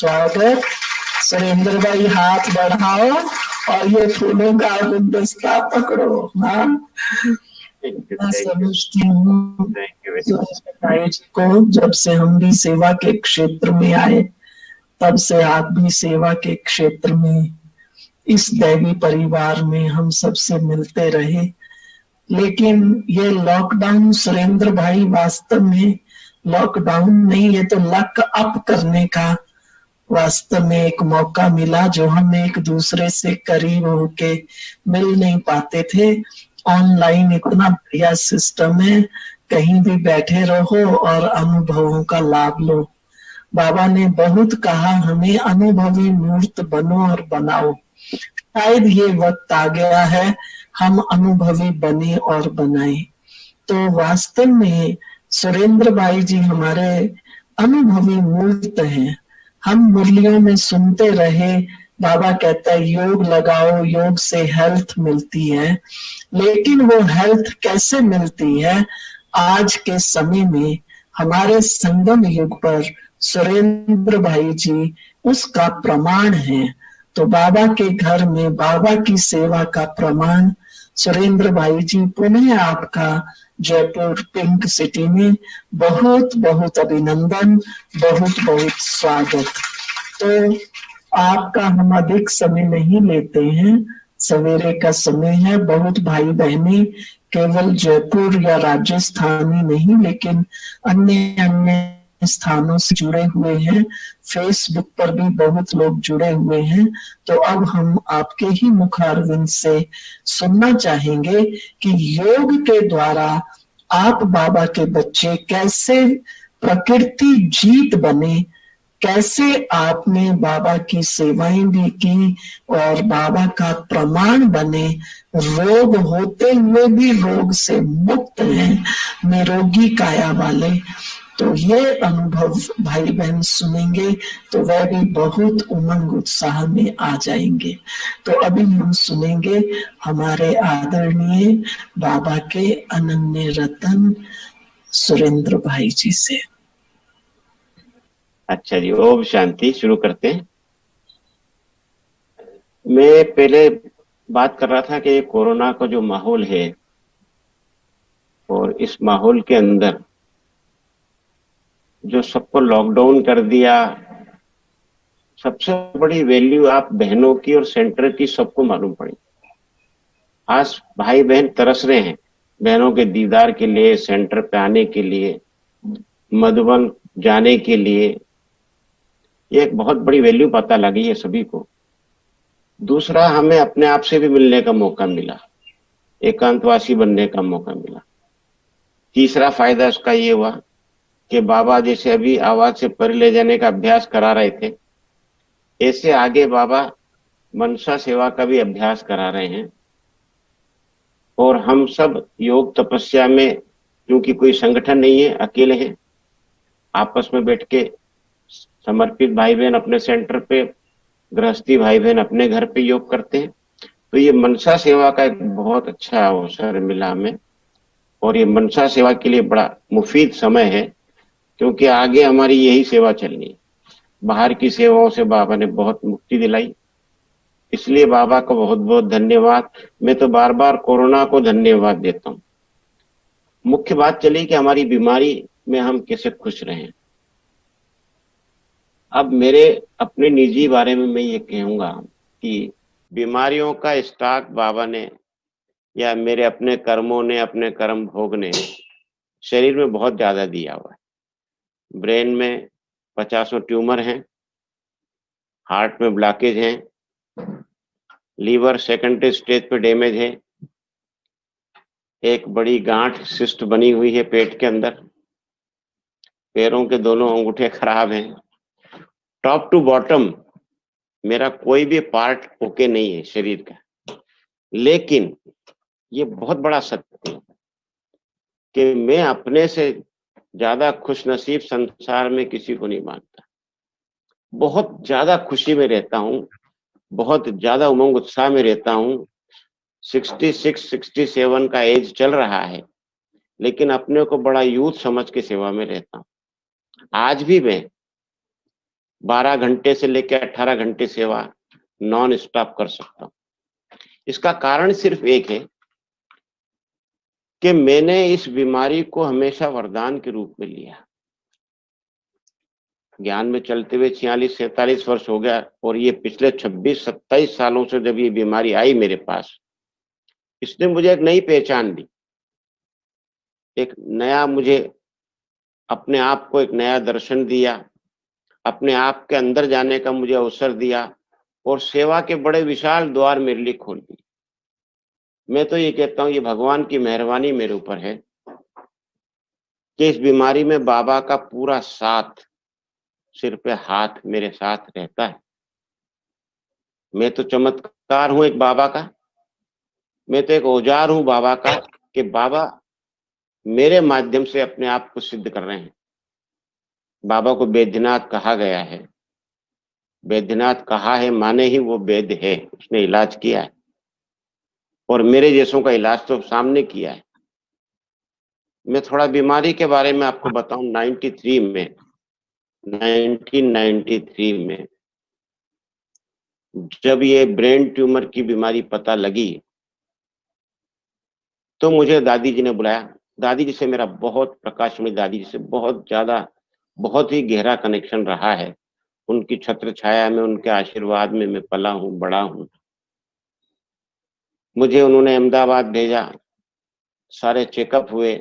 स्वागत। सुरेंद्र भाई हाथ बढ़ाओ और ये फूलों का गुलदस्ता पकड़ो। हाँ, मैं समझती हूँ सुरेंद्र भाई जी को, जब से हम भी सेवा के क्षेत्र में आए तब से आप भी सेवा के क्षेत्र में, इस दैवी परिवार में हम सबसे मिलते रहे। लेकिन ये लॉकडाउन सुरेंद्र भाई वास्तव में लॉकडाउन नहीं, ये तो लक अप करने का वास्तव में एक मौका मिला, जो हम एक दूसरे से करीब होके मिल नहीं पाते थे। ऑनलाइन इतना बढ़िया सिस्टम है, कहीं भी बैठे रहो और अनुभवों का लाभ लो। बाबा ने बहुत कहा हमें अनुभवी मूर्त बनो और बनाओ। शायद ये वक्त आ गया है हम अनुभवी बने और बनाए। तो वास्तव में सुरेंद्र भाई जी हमारे अनुभवी मूर्त हैं। हम मुरलियों में सुनते रहे, बाबा कहता है योग लगाओ, योग से हेल्थ मिलती है। लेकिन वो हेल्थ कैसे मिलती है? आज के समय में हमारे संगम युग पर सुरेंद्र भाई जी उसका प्रमाण है। तो बाबा के घर में बाबा की सेवा का प्रमाण सुरेंद्र भाई जी, पुनः आपका जयपुर पिंक सिटी में बहुत बहुत अभिनंदन, बहुत बहुत स्वागत। तो आपका हम अधिक समय नहीं लेते हैं, सवेरे का समय है। बहुत भाई बहनी केवल जयपुर या राजस्थानी नहीं, लेकिन अन्य अन्य स्थानों से जुड़े हुए हैं। फेसबुक पर भी बहुत लोग जुड़े हुए हैं। तो अब हम आपके ही मुखारविंद से सुनना चाहेंगे कि योग के द्वारा आप बाबा के बच्चे कैसे प्रकृति जीत बने, कैसे आपने बाबा की सेवाएं भी की और बाबा का प्रमाण बने, रोग होते हुए भी रोग से मुक्त हैं, निरोगी काया वाले। तो ये अनुभव भाई बहन सुनेंगे तो वह भी बहुत उमंग उत्साह में आ जाएंगे। तो अभी हम सुनेंगे हमारे आदरणीय बाबा के अनन्य रतन सुरेंद्र भाई जी से। अच्छा जी, ओम शांति। शुरू करते हैं। मैं पहले बात कर रहा था कि कोरोना का जो माहौल है और इस माहौल के अंदर जो सबको लॉकडाउन कर दिया, सबसे बड़ी वैल्यू आप बहनों की और सेंटर की सबको मालूम पड़ी। आज भाई बहन तरस रहे हैं बहनों के दीदार के लिए, सेंटर पे आने के लिए, मधुबन जाने के लिए। ये एक बहुत बड़ी वैल्यू पता लगी है सभी को। दूसरा, हमें अपने आप से भी मिलने का मौका मिला, एकांतवासी बनने का मौका मिला। तीसरा फायदा इसका ये हुआ कि बाबा जैसे अभी आवाज से परे ले जाने का अभ्यास करा रहे थे, ऐसे आगे बाबा मनसा सेवा का भी अभ्यास करा रहे हैं। और हम सब योग तपस्या में, क्योंकि कोई संगठन नहीं है, अकेले हैं, आपस में बैठ के समर्पित भाई बहन अपने सेंटर पे, गृहस्थी भाई बहन अपने घर पे योग करते हैं। तो ये मनसा सेवा का एक बहुत अच्छा अवसर मिला हमें, और ये मनसा सेवा के लिए बड़ा मुफीद समय है, क्योंकि आगे हमारी यही सेवा चलनी है। बाहर की सेवाओं से बाबा ने बहुत मुक्ति दिलाई, इसलिए बाबा को बहुत बहुत धन्यवाद। मैं तो बार बार कोरोना को धन्यवाद देता हूँ। मुख्य बात चली कि हमारी बीमारी में हम कैसे खुश रहें। अब मेरे अपने निजी बारे में मैं ये कहूंगा कि बीमारियों का स्टॉक बाबा ने या मेरे अपने कर्मों ने, अपने कर्म भोग ने शरीर में बहुत ज्यादा दिया हुआ है। ब्रेन में 50 ट्यूमर हैं, हार्ट में ब्लॉकेज हैं, लीवर सेकेंडरी स्टेज पे डैमेज है, एक बड़ी गांठ सिस्ट बनी हुई है पेट के अंदर, पैरों के दोनों अंगूठे खराब हैं। टॉप टू बॉटम मेरा कोई भी पार्ट ओके नहीं है शरीर का। लेकिन ये बहुत बड़ा सत्य है कि मैं अपने से ज्यादा खुशनसीब संसार में किसी को नहीं मानता। बहुत ज्यादा खुशी में रहता हूँ, बहुत ज्यादा उमंग उत्साह में रहता हूँ। 66, 67 का एज चल रहा है, लेकिन अपने को बड़ा यूथ समझ के सेवा में रहता हूँ। आज भी मैं 12 घंटे से लेकर 18 घंटे सेवा नॉन स्टॉप कर सकता हूं। इसका कारण सिर्फ एक है कि मैंने इस बीमारी को हमेशा वरदान के रूप में लिया। ज्ञान में चलते हुए 46-47 वर्ष हो गया, और ये पिछले 26-27 सालों से जब ये बीमारी आई मेरे पास, इसने मुझे एक नई पहचान दी, एक नया मुझे अपने आप को एक नया दर्शन दिया, अपने आप के अंदर जाने का मुझे अवसर दिया, और सेवा के बड़े विशाल द्वार मेरे लिए खोल दिए। मैं तो ये कहता हूँ ये भगवान की मेहरबानी मेरे ऊपर है कि इस बीमारी में बाबा का पूरा साथ, सिर पे हाथ मेरे साथ रहता है। मैं तो चमत्कार हूं एक बाबा का, मैं तो एक औजार हूं बाबा का, कि बाबा मेरे माध्यम से अपने आप को सिद्ध कर रहे हैं। बाबा को वैद्यनाथ कहा गया है, वैद्यनाथ कहा है माने ही वो वैद्य है, उसने इलाज किया है, और मेरे जैसों का इलाज तो सामने किया है। मैं थोड़ा बीमारी के बारे में आपको बताऊं। 1993 में जब ये ब्रेन ट्यूमर की बीमारी पता लगी, तो मुझे दादी जी ने बुलाया। दादी जी से मेरा बहुत, प्रकाशमणि दादी जी से बहुत ज्यादा, बहुत ही गहरा कनेक्शन रहा है। उनकी छत्र छाया में, उनके आशीर्वाद में मैं पला हूँ, बड़ा हूँ। मुझे उन्होंने अहमदाबाद भेजा, सारे चेकअप हुए,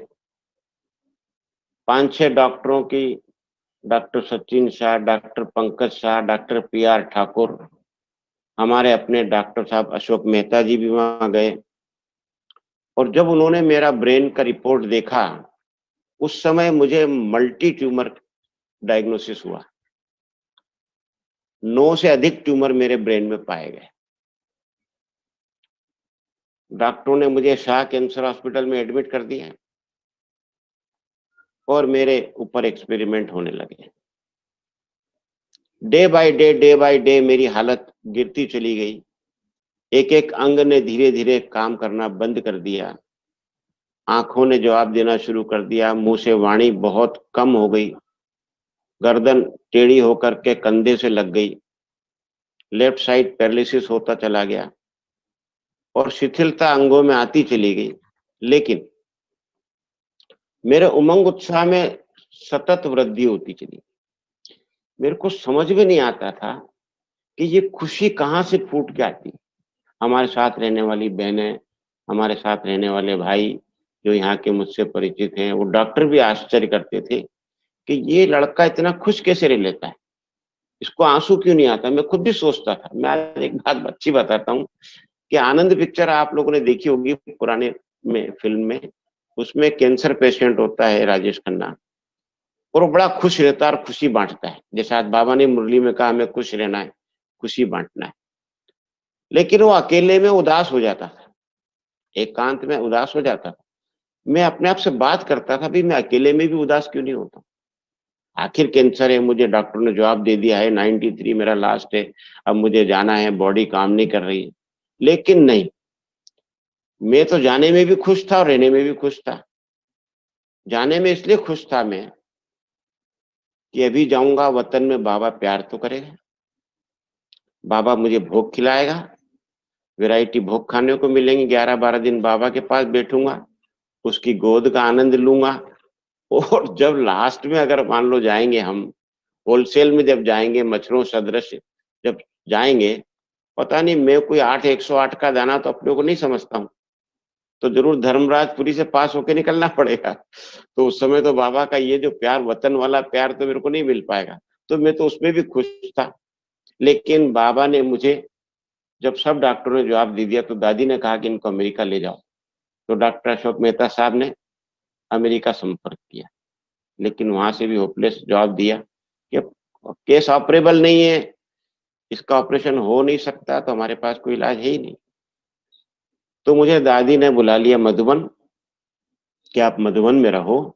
5-6 डॉक्टरों की, doctor Sachin Shah, doctor Pankaj Shah, doctor PR Thakur, हमारे अपने डॉक्टर साहब अशोक मेहता जी भी वहां गए। और जब उन्होंने मेरा ब्रेन का रिपोर्ट देखा, उस समय मुझे मल्टी ट्यूमर डायग्नोसिस हुआ। 9 से अधिक ट्यूमर मेरे ब्रेन में पाए गए। डॉक्टरों ने मुझे शाह कैंसर हॉस्पिटल में एडमिट कर दिया, और मेरे ऊपर एक्सपेरिमेंट होने लगे। डे बाय डे मेरी हालत गिरती चली गई। एक एक अंग ने धीरे धीरे काम करना बंद कर दिया, आंखों ने जवाब देना शुरू कर दिया, मुंह से वाणी बहुत कम हो गई, गर्दन टेढ़ी होकर के कंधे से लग गई, लेफ्ट साइड पैरालिसिस होता चला गया, और शिथिलता अंगों में आती चली गई। लेकिन मेरे उमंग उत्साह में सतत वृद्धि होती चली। मेरे को समझ में नहीं आता था कि ये खुशी कहाँ से फूट के आती। हमारे साथ रहने वाली बहनें, हमारे साथ रहने वाले भाई जो यहाँ के मुझसे परिचित हैं, वो डॉक्टर भी आश्चर्य करते थे कि ये लड़का इतना खुश कैसे रह लेता है, इसको आंसू क्यों नहीं आता। मैं खुद भी सोचता था। मैं आज एक बात अच्छी बताता हूँ कि आनंद पिक्चर आप लोगों ने देखी होगी पुराने में, फिल्म में, उसमें कैंसर पेशेंट होता है राजेश खन्ना, और वो बड़ा खुश रहता है और खुशी बांटता है। जैसे आज बाबा ने मुरली में कहा हमें खुश रहना है, खुशी बांटना है। लेकिन वो अकेले में उदास हो जाता था, एकांत में उदास हो जाता था। मैं अपने आप से बात करता था, भी मैं अकेले में भी उदास क्यों नहीं होता। आखिर कैंसर है, मुझे डॉक्टर ने जवाब दे दिया है 93 मेरा लास्ट है, अब मुझे जाना है, बॉडी काम नहीं कर रही है। लेकिन नहीं, मैं तो जाने में भी खुश था और रहने में भी खुश था। जाने में इसलिए खुश था मैं कि अभी जाऊंगा वतन में, बाबा प्यार तो करेगा, बाबा मुझे भोग खिलाएगा, वैरायटी भोग खाने को मिलेंगे। 11-12 दिन बाबा के पास बैठूंगा, उसकी गोद का आनंद लूंगा। और जब लास्ट में अगर मान लो जाएंगे हम, होलसेल में जब जाएंगे, मच्छरों सदृश जब जाएंगे, पता नहीं मैं कोई 108 का दाना तो अपने को नहीं समझता हूँ, तो जरूर धर्मराजपुरी से पास होके निकलना पड़ेगा। तो उस समय तो बाबा का ये जो प्यार, वतन वाला प्यार, तो मेरे को नहीं मिल पाएगा। तो मैं तो उसमें भी खुश था। लेकिन बाबा ने मुझे, जब सब डॉक्टरों ने जवाब दे दिया, तो दादी ने कहा कि इनको अमेरिका ले जाओ। तो डॉक्टर अशोक मेहता साहब ने अमेरिका संपर्क किया, लेकिन वहां से भी होपलेस जवाब दिया कि केस ऑपरेबल नहीं है, इसका ऑपरेशन हो नहीं सकता, तो हमारे पास कोई इलाज है ही नहीं। तो मुझे दादी ने बुला लिया मधुबन कि आप मधुबन में रहो।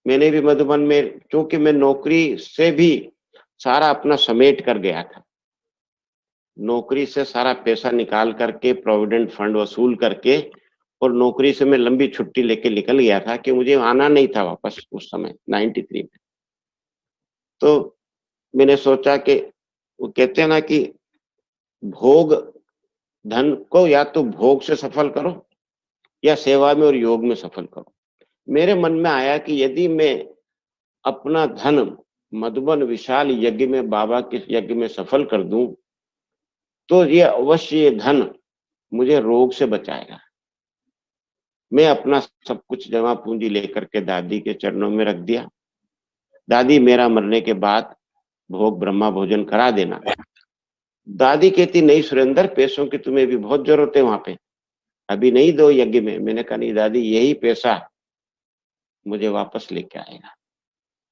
मैंने भी मधुबन में, क्योंकि मैं नौकरी से भी सारा अपना समेट कर गया था, नौकरी से सारा पैसा निकाल करके, प्रोविडेंट फंड वसूल करके, और नौकरी से मैं लंबी छुट्टी लेके निकल गया था कि मुझे आना नहीं था वापस उस समय 93 में। तो मैंने सोचा कि वो कहते हैं ना कि भोग धन को या तो भोग से सफल करो या सेवा में और योग में सफल करो। मेरे मन में आया कि यदि मैं अपना धन मधुबन विशाल यज्ञ में, बाबा के यज्ञ में सफल कर दूं, तो ये अवश्य ये धन मुझे रोग से बचाएगा। मैं अपना सब कुछ जमा पूंजी लेकर के दादी के चरणों में रख दिया। दादी, मेरा मरने के बाद भोग ब्रह्मा भोजन करा देना। दादी कहती, नहीं सुरेंद्र, पैसों की तुम्हें भी बहुत जरूरत है वहां पे, अभी नहीं दो यज्ञ में। मैंने कहा, नहीं दादी, यही पैसा मुझे वापस लेके आएगा,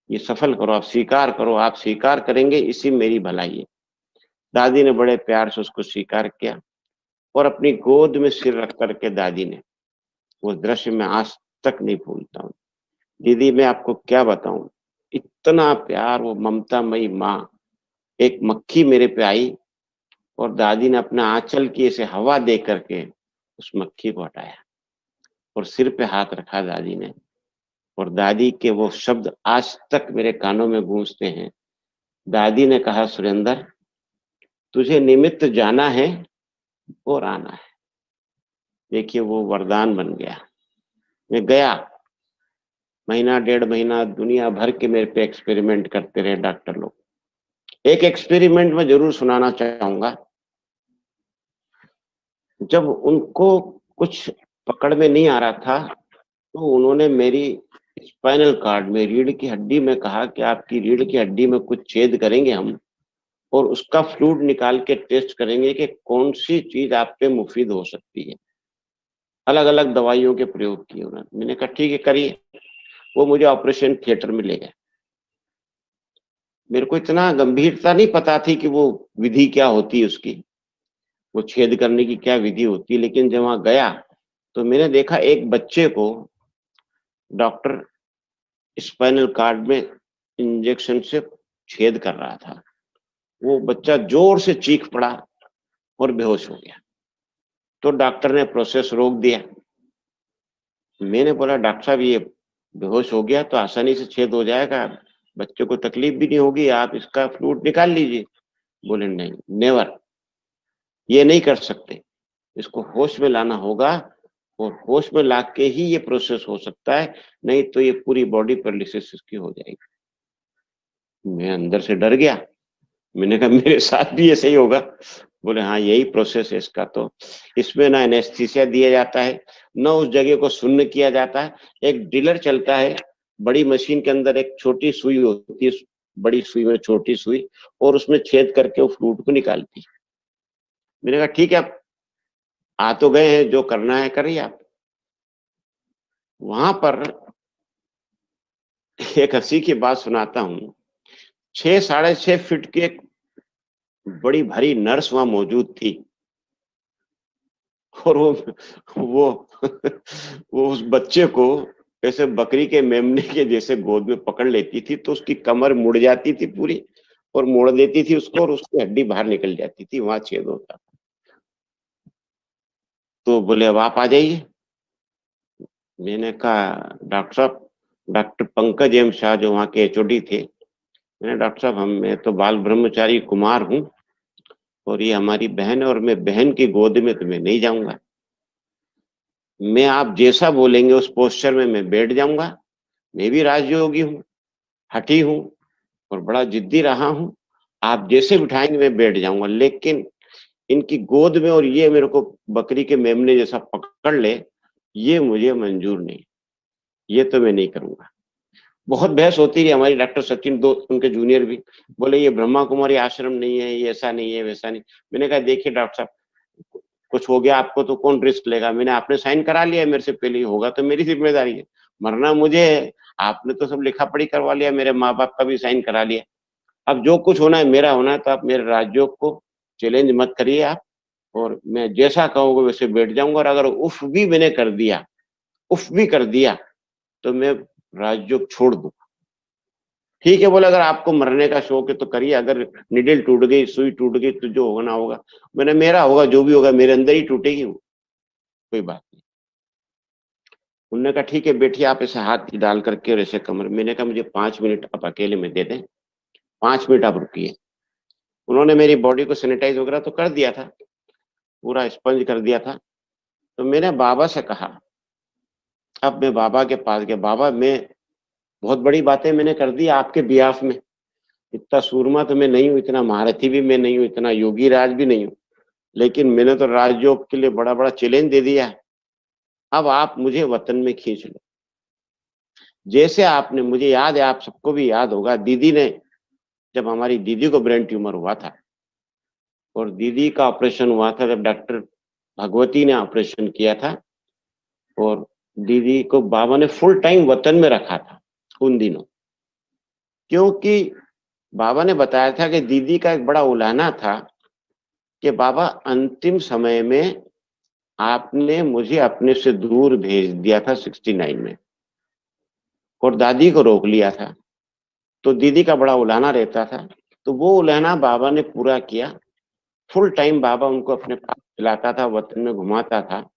ये सफल करो, आप स्वीकार करो, आप स्वीकार करेंगे इसी में मेरी भलाई है। दादी ने बड़े प्यार से उसको स्वीकार किया और अपनी गोद में सिर रख करके दादी ने, वो दृश्य मैं आज तक नहीं भूलता हूँ। दीदी, मैं आपको क्या बताऊं, इतना प्यार, वो ममतामयी माँ, एक मक्खी मेरे पे आई और दादी ने अपना आंचल की ऐसे हवा दे करके उस मक्खी को हटाया और सिर पे हाथ रखा दादी ने। और दादी के वो शब्द आज तक मेरे कानों में गूंजते हैं। दादी ने कहा, सुरेंद्र, तुझे निमित्त जाना है और आना है। देखिए, वो वरदान बन गया। मैं गया, महीना डेढ़ महीना दुनिया भर के मेरे पे एक्सपेरिमेंट करते रहे डॉक्टर लोग। एक एक्सपेरिमेंट में जरूर सुनाना चाहूंगा। जब उनको कुछ पकड़ में नहीं आ रहा था, तो उन्होंने मेरी स्पाइनल कार्ड में, रीढ़ की हड्डी में कहा कि आपकी रीढ़ की हड्डी में कुछ छेद करेंगे हम और उसका फ्लूइड निकाल के टेस्ट करेंगे कि कौन सी चीज आप पे मुफीद हो सकती है। अलग अलग दवाइयों के प्रयोग किए उन्होंने। मैंने कहा ठीक है, करिए। वो मुझे ऑपरेशन थिएटर में ले गए। मेरे को इतना गंभीरता नहीं पता थी कि वो विधि क्या होती है उसकी, वो छेद करने की क्या विधि होती है, लेकिन जब वहां गया तो मैंने देखा एक बच्चे को डॉक्टर स्पाइनल कार्ड में इंजेक्शन से छेद कर रहा था। वो बच्चा जोर से चीख पड़ा और बेहोश हो गया। तो डॉक्टर ने प्रोसेस रोक दिया। मैंने बोला, डॉक्टर साहब, ये बेहोश हो गया तो आसानी से छेद हो जाएगा, बच्चे को तकलीफ भी नहीं होगी, आप इसका फ्लूइड निकाल लीजिए। बोले, नहीं, नेवर, ये नहीं कर सकते, इसको होश में लाना होगा और होश में ला के ही ये प्रोसेस हो सकता है, नहीं तो ये पूरी बॉडी पैरालिसिस इसकी हो जाएगी। मैं अंदर से डर गया। मैंने कहा, मेरे साथ भी ऐसे ही होगा? बोले, हाँ, यही प्रोसेस है इसका। तो इसमें ना एनेस्थीसिया दिया जाता है, न उस जगह को शून्य किया जाता है। एक ड्रिलर चलता है, बड़ी मशीन के अंदर एक छोटी सुई होती है, बड़ी सुई में छोटी सुई, और उसमें छेद करके वो फ्लूइड को निकालती है। मैंने कहा, ठीक है, आप आ तो गए हैं, जो करना है करिए आप। वहां पर एक हंसी की बात सुनाता हूँ। 6 साढ़े 6 फीट की एक बड़ी भारी नर्स वहां मौजूद थी और वो वो उस बच्चे को ऐसे बकरी के मेमने के जैसे गोद में पकड़ लेती थी, तो उसकी कमर मुड़ जाती थी पूरी और मोड़ देती थी उसको और उसकी हड्डी बाहर निकल जाती थी, वहां छेद होता। तो बोले, अब आप आ जाइए। मैंने कहा, डॉक्टर साहब, डॉक्टर पंकज एम शाह जो वहाँ के एचओडी थे, मैंने, डॉक्टर साहब, मैं तो बाल ब्रह्मचारी कुमार हूँ और ये हमारी बहन है और मैं बहन की गोद में तो मैं नहीं जाऊंगा। मैं आप जैसा बोलेंगे उस पोस्चर में मैं बैठ जाऊंगा। मैं भी राजयोगी हूँ, हठी हूँ और बड़ा जिद्दी रहा हूँ। आप जैसे बिठाएंगे मैं बैठ जाऊंगा, लेकिन इनकी गोद में और ये मेरे को बकरी के मेमने जैसा पकड़ ले, ये मुझे मंजूर नहीं, ये तो मैं नहीं करूंगा। बहुत बहस होती रही हमारी। डॉक्टर सचिन, दो उनके जूनियर भी बोले, ये ब्रह्मा कुमारी आश्रम नहीं है, ये ऐसा नहीं है, वैसा नहीं। मैंने कहा, देखिए डॉक्टर साहब, कुछ हो गया आपको तो कौन रिस्क लेगा? मैंने, आपने साइन करा लिया मेरे से पहले, ही होगा तो मेरी जिम्मेदारी है, मरना मुझे है। आपने तो सब लिखा पढ़ी करवा लिया, मेरे माँ बाप का भी साइन करा लिया। अब जो कुछ होना है मेरा होना है, तो आप मेरे राजयोग को चैलेंज मत करिए आप, और मैं जैसा कहूँगा वैसे बैठ जाऊंगा। और अगर उफ भी मैंने कर दिया, उफ भी कर दिया, तो मैं राजयोग छोड़ दूं। ठीक है, बोले, अगर आपको मरने का शौक है तो करिए, अगर निडल टूट गई, सुई टूट गई, तो जो होना होगा। मैंने, मेरा होगा, जो भी होगा मेरे अंदर ही टूटेगी वो, कोई बात नहीं। उन्होंने कहा, ठीक है बैठिए, आप ऐसे हाथ डाल करके और ऐसे कमर। मैंने कहा, मुझे 5 मिनट आप अकेले में दे दें, 5 मिनट आप रुकिए। उन्होंने मेरी बॉडी को सैनिटाइज वगैरह तो कर दिया था, पूरा स्पंज कर दिया था। तो मैंने बाबा से कहा, अब मैं बाबा के पास गया, बाबा मैं बहुत बड़ी बातें मैंने कर दी आपके बिहाफ में, इतना सूरमा तो मैं नहीं हूँ, इतना महारथी भी मैं नहीं हूँ, इतना योगी राज भी नहीं हूँ, लेकिन मैंने तो राजयोग के लिए बड़ा बड़ा चैलेंज दे दिया है। अब आप मुझे वतन में खींच लो। जैसे आपने, मुझे याद है, आप सबको भी याद होगा, दीदी ने, जब हमारी दीदी को ब्रेन ट्यूमर हुआ था और दीदी का ऑपरेशन हुआ था, जब डॉक्टर भगवती ने ऑपरेशन किया था, और दीदी को बाबा ने फुल टाइम वतन में रखा था उन दिनों, क्योंकि बाबा ने बताया था कि दीदी का एक बड़ा उलाहना था कि बाबा अंतिम समय में आपने मुझे अपने से दूर भेज दिया था 69 में, और दादी को रोक लिया था, तो दीदी का बड़ा उलाहना रहता था। तो वो उलाहना बाबा ने पूरा किया। फुल टाइम बाबा उनको अपने पास खिलाता था, वतन में घुमाता था,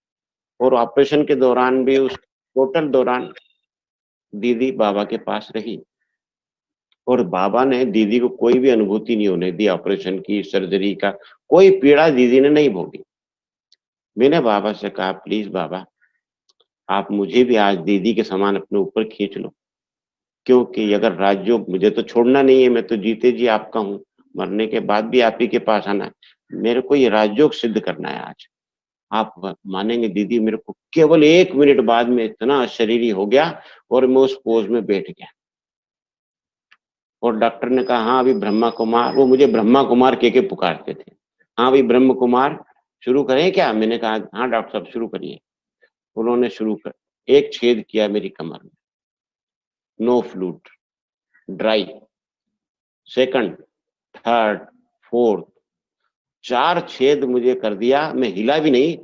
और ऑपरेशन के दौरान भी, उस टोटल दौरान दीदी बाबा के पास रही, और बाबा ने दीदी को कोई भी अनुभूति नहीं होने दी, ऑपरेशन की, सर्जरी का कोई पीड़ा दीदी ने नहीं भोगी। मैंने बाबा से कहा, प्लीज बाबा, आप मुझे भी आज दीदी के समान अपने ऊपर खींच लो, क्योंकि अगर राजयोग मुझे तो छोड़ना नहीं है, मैं तो जीते जी आपका हूँ, मरने के बाद भी आप ही के पास आना है, मेरे को ये राजयोग सिद्ध करना है आज। आप मानेंगे दीदी, मेरे को केवल 1 मिनट बाद में इतना अशरीरी हो गया और मैं उस पोज में बैठ गया। और डॉक्टर ने कहा, हाँ अभी ब्रह्मा कुमार, वो मुझे ब्रह्मा कुमार के पुकारते थे, हाँ अभी ब्रह्म कुमार शुरू करें क्या? मैंने कहा, हाँ डॉक्टर साहब शुरू करिए। उन्होंने शुरू कर, एक छेद किया मेरी कमर में, नो फ्लूट, ड्राई, सेकंड, थर्ड, फोर्थ, 4 छेद मुझे कर दिया, मैं हिला भी नहीं।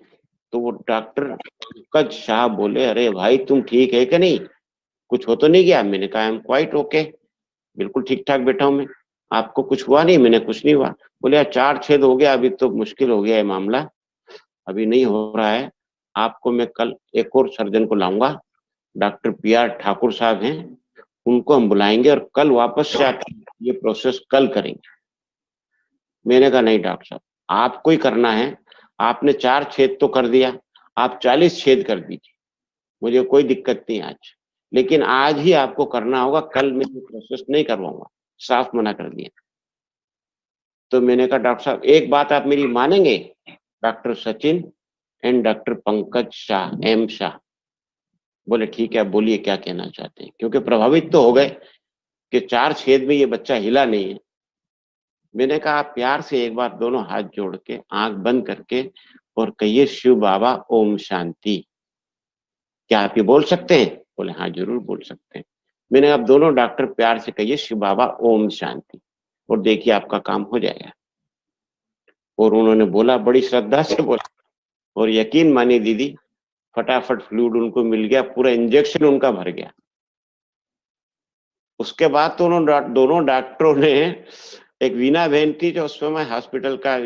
तो वो डॉक्टर पंकज शाह बोले, अरे भाई तुम ठीक है कि नहीं, कुछ हो तो नहीं गया? मैंने कहा, आई एम क्वाइट ओके, बिल्कुल ठीक ठाक बैठा हूं मैं, आपको कुछ हुआ नहीं? मैंने कुछ नहीं हुआ। बोले, यार 4 छेद हो गया, अभी तो मुश्किल हो गया है मामला, अभी नहीं हो रहा है, आपको मैं कल एक और सर्जन को लाऊंगा, डॉक्टर PR ठाकुर साहब हैं, उनको हम बुलाएंगे और कल वापस से आप ये प्रोसेस कल करेंगे। मैंने कहा, नहीं डॉक्टर साहब, आपको ही करना है, आपने 4 छेद तो कर दिया, आप 40 छेद कर दीजिए, मुझे कोई दिक्कत नहीं आज, लेकिन आज ही आपको करना होगा, कल मैं ये प्रोसेस नहीं करवाऊंगा, साफ मना कर दिया। तो मैंने कहा, डॉक्टर साहब एक बात आप मेरी मानेंगे? Doctor Sachin and doctor Pankaj Shah, M Shah. बोले, ठीक है, आप बोलिए क्या कहना चाहते हैं, क्योंकि प्रभावित तो हो गए कि 4 छेद में ये बच्चा हिला नहीं है। मैंने कहा, आप प्यार से एक बार दोनों हाथ जोड़ के, आंख बंद करके और कहिए, शिव बाबा ओम शांति। क्या आप ये बोल सकते हैं? बोले, हाँ जरूर बोल सकते हैं। मैंने, अब दोनों डॉक्टर प्यार से कहिए, शिव बाबा ओम शांति, और देखिए आपका काम हो जाएगा। और उन्होंने बोला, बड़ी श्रद्धा से बोला, और यकीन मानिए दीदी, फटाफट फ्लूइड उनको मिल गया, पूरा इंजेक्शन उनका भर गया। उसके बाद तो दोनों डॉक्टरों ने, एक वीना बहन थी जो उस समय हॉस्पिटल का,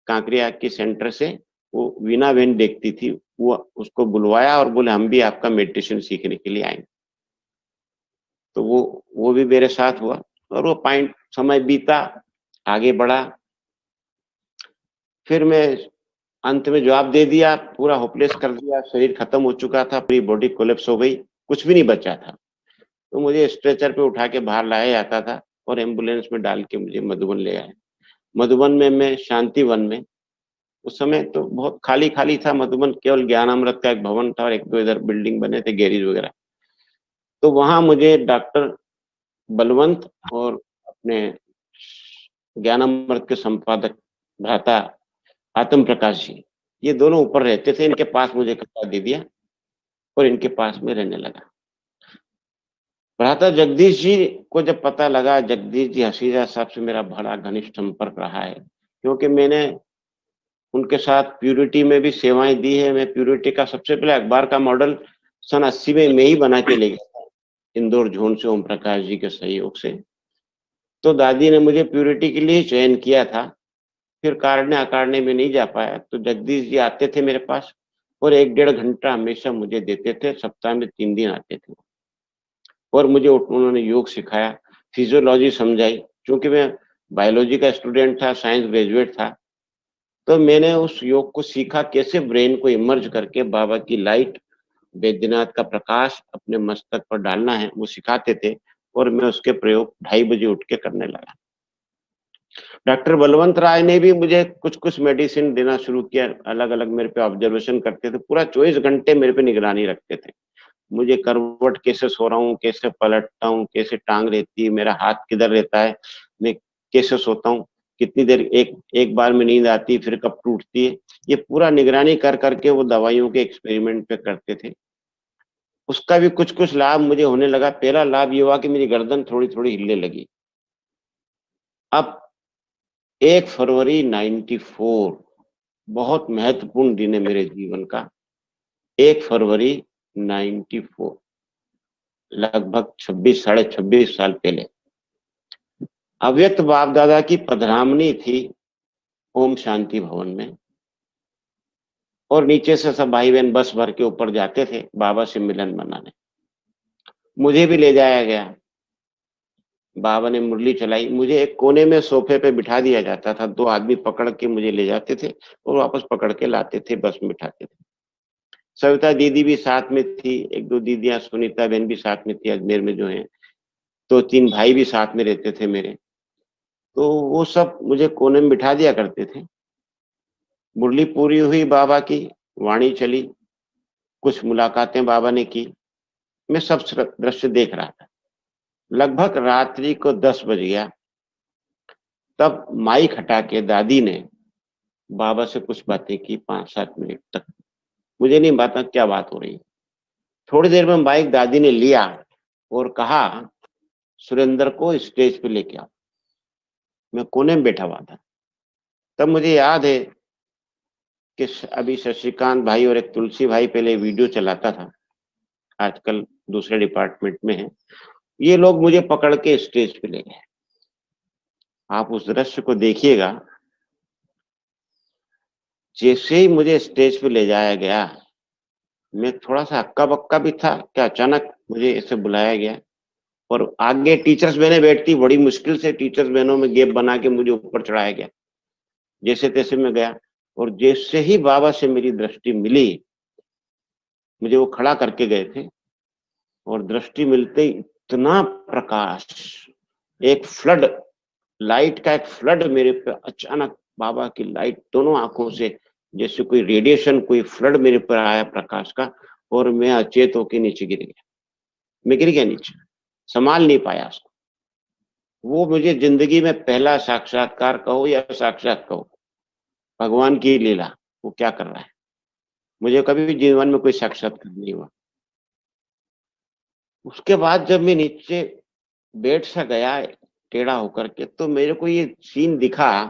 कांकरिया की सेंटर से, वो वीना बहन देखती थी, वो उसको बुलवाया और बोले, हम भी आपका मेडिटेशन सीखने के लिए आएंगे। तो वो भी मेरे साथ हुआ, और वो पॉइंट, समय बीता, आगे बढ़ा। फिर मैं अंत में जवाब दे दिया, पूरा होपलेस कर दिया, शरीर खत्म हो चुका था, पूरी बॉडी कोलेप्स हो गई, कुछ भी नहीं बचा था। तो मुझे स्ट्रेचर पे उठा के बाहर लाया जाता था और एम्बुलेंस में डाल के मुझे मधुबन ले आए। मधुबन में मैं शांति वन में, उस समय तो बहुत खाली खाली था मधुबन, केवल ज्ञानामृत का एक भवन था और एक दो इधर बिल्डिंग बने थे, गैरेज वगैरह। तो वहां मुझे डॉक्टर बलवंत और अपने ज्ञानामृत के संपादक भ्राता आत्म प्रकाश जी, ये दोनों ऊपर रहते थे, इनके पास मुझे कपड़ा दे दिया और इनके पास में रहने लगा। भ्राता जगदीश जी को जब पता लगा, जगदीश जी हसीजा साहब से मेरा बड़ा घनिष्ठ संपर्क रहा है, क्योंकि मैंने उनके साथ प्यूरिटी में भी सेवाएं दी है। मैं प्यूरिटी का सबसे पहले अखबार का मॉडल सन 80 में मैं ही बना के ले गया था, इंदौर जोन से ओम प्रकाश जी के सहयोग से। तो दादी ने मुझे प्यूरिटी के लिए चयन किया था, फिर काढ़ने अकाढ़ने में नहीं जा पाया, तो जगदीश जी आते थे मेरे पास और 1-1.5 घंटा हमेशा मुझे देते थे, सप्ताह में 3 दिन आते थे, और मुझे उन्होंने योग सिखाया, फिजियोलॉजी समझाई, चूंकि मैं बायोलॉजी का स्टूडेंट था, साइंस ग्रेजुएट था, तो मैंने उस योग को सीखा, कैसे ब्रेन को इमर्ज करके बाबा की लाइट, वैद्यनाथ का प्रकाश अपने मस्तक पर डालना है, वो सिखाते थे। और मैं उसके प्रयोग 2:30 बजे उठ के करने लगा। डॉक्टर बलवंत राय ने भी मुझे कुछ कुछ मेडिसिन देना शुरू किया, अलग अलग मेरे पे ऑब्जर्वेशन करते थे, पूरा 24 घंटे मेरे पे निगरानी रखते थे। मुझे करवट कैसे सो रहा हूँ, कैसे पलटता हूँ, कैसे टांग रहती है, मेरा हाथ किधर रहता है, मैं कैसे सोता हूँ, कितनी देर एक एक बार में नींद आती है, फिर कब टूटती है, ये पूरा निगरानी कर करके वो दवाइयों के एक्सपेरिमेंट पे करते थे। उसका भी कुछ कुछ लाभ मुझे होने लगा। पहला लाभ ये हुआ कि मेरी गर्दन थोड़ी थोड़ी हिलने लगी। अब 1 फरवरी 94, बहुत महत्वपूर्ण दिन है मेरे जीवन का। 1 फरवरी 94, लगभग 26 साढ़े 26 साल पहले अव्यक्त बाप दादा की पधरामनी थी ओम शांति भवन में, और नीचे से सब भाई बहन बस भर के ऊपर जाते थे बाबा से मिलन मनाने। मुझे भी ले जाया गया। बाबा ने मुरली चलाई, मुझे एक कोने में सोफे पे बिठा दिया जाता था, 2 आदमी पकड़ के मुझे ले जाते थे और वापस पकड़ के लाते थे, बस में बिठाते थे। सविता दीदी भी साथ में थी, 1-2 दीदियां, सुनीता बहन भी साथ में थी, अजमेर में जो है। 2-3 भाई भी साथ में रहते थे मेरे। तो वो सब मुझे कोने में बिठा दिया करते थे। मुरली पूरी हुई, बाबा की वाणी चली, कुछ मुलाकातें बाबा ने की, मैं सब दृश्य देख रहा था। लगभग रात्रि को 10 बज गया, तब माइक हटा के दादी ने बाबा से कुछ बातें की 5-7 मिनट तक। मुझे नहीं पता क्या बात हो रही। थोड़ी देर में माइक दादी ने लिया और कहा, सुरेंद्र को स्टेज पे लेके आओ। मैं कोने में बैठा हुआ था। तब मुझे याद है कि अभी शशिकांत भाई और एक तुलसी भाई पहले वीडियो चलाता था, आजकल दूसरे डिपार्टमेंट में है, ये लोग मुझे पकड़ के स्टेज पे ले गए। आप उस दृश्य को देखिएगा। जैसे ही मुझे स्टेज पे ले जाया गया, मैं थोड़ा सा हक्का बक्का भी था कि अचानक मुझे ऐसे बुलाया गया, और आगे टीचर्स बहनें बैठती, बड़ी मुश्किल से टीचर्स बहनों में गैप बना के मुझे ऊपर चढ़ाया गया। जैसे तैसे मैं गया, और जैसे ही बाबा से मेरी दृष्टि मिली, मुझे वो खड़ा करके गए थे, और दृष्टि मिलते ही इतना प्रकाश, एक फ्लड, लाइट का एक फ्लड मेरे पे अचानक, बाबा की लाइट दोनों आंखों से, जैसे कोई रेडिएशन, कोई फ्लड मेरे पर आया प्रकाश का, और मैं अचेत होके नीचे गिर गया। मैं गिर गया नीचे, संभाल नहीं पाया उसको। वो मुझे जिंदगी में पहला साक्षात्कार कहो या साक्षात कहो, भगवान की लीला, वो क्या कर रहा है। मुझे कभी भी जीवन में कोई साक्षात्कार नहीं हुआ। उसके बाद जब मैं नीचे बैठ सा गया टेढ़ा होकर के, तो मेरे को ये सीन दिखा